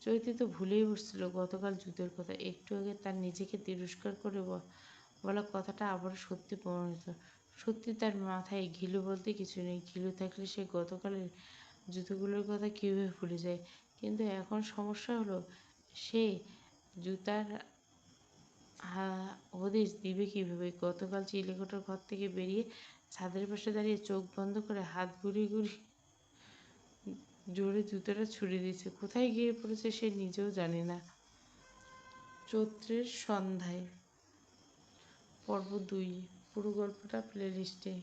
A: চৈতি তো ভুলেই বসছিল গতকাল জুতোর কথা। একটু আগে তার নিজেকে তিরস্কার করে বলা কথাটা আবারও সত্যি প্রমাণিত। সত্যি তার মাথায় ঘিলু বলতে কিছু নেই। ঘিলু থাকলে সে গতকালের জুতোগুলোর কথা কীভাবে ভুলে যায়? কিন্তু এখন সমস্যা হলো, সে জুতার হদিস দিবে কীভাবে? গতকাল চিলেকোঠার ঘর থেকে বেরিয়ে ছাদের পাশে দাঁড়িয়ে চোখ বন্ধ করে হাত ঘুরিয়ে ঘুরিয়ে জোরে জুতোটা ছুড়ে দিয়েছে। কোথায় গিয়ে পড়েছে সে নিজেও জানে না। চৈত্রের সন্ধ্যায়, পর্ব 2। পুরো গল্পটা প্লে লিস্টে।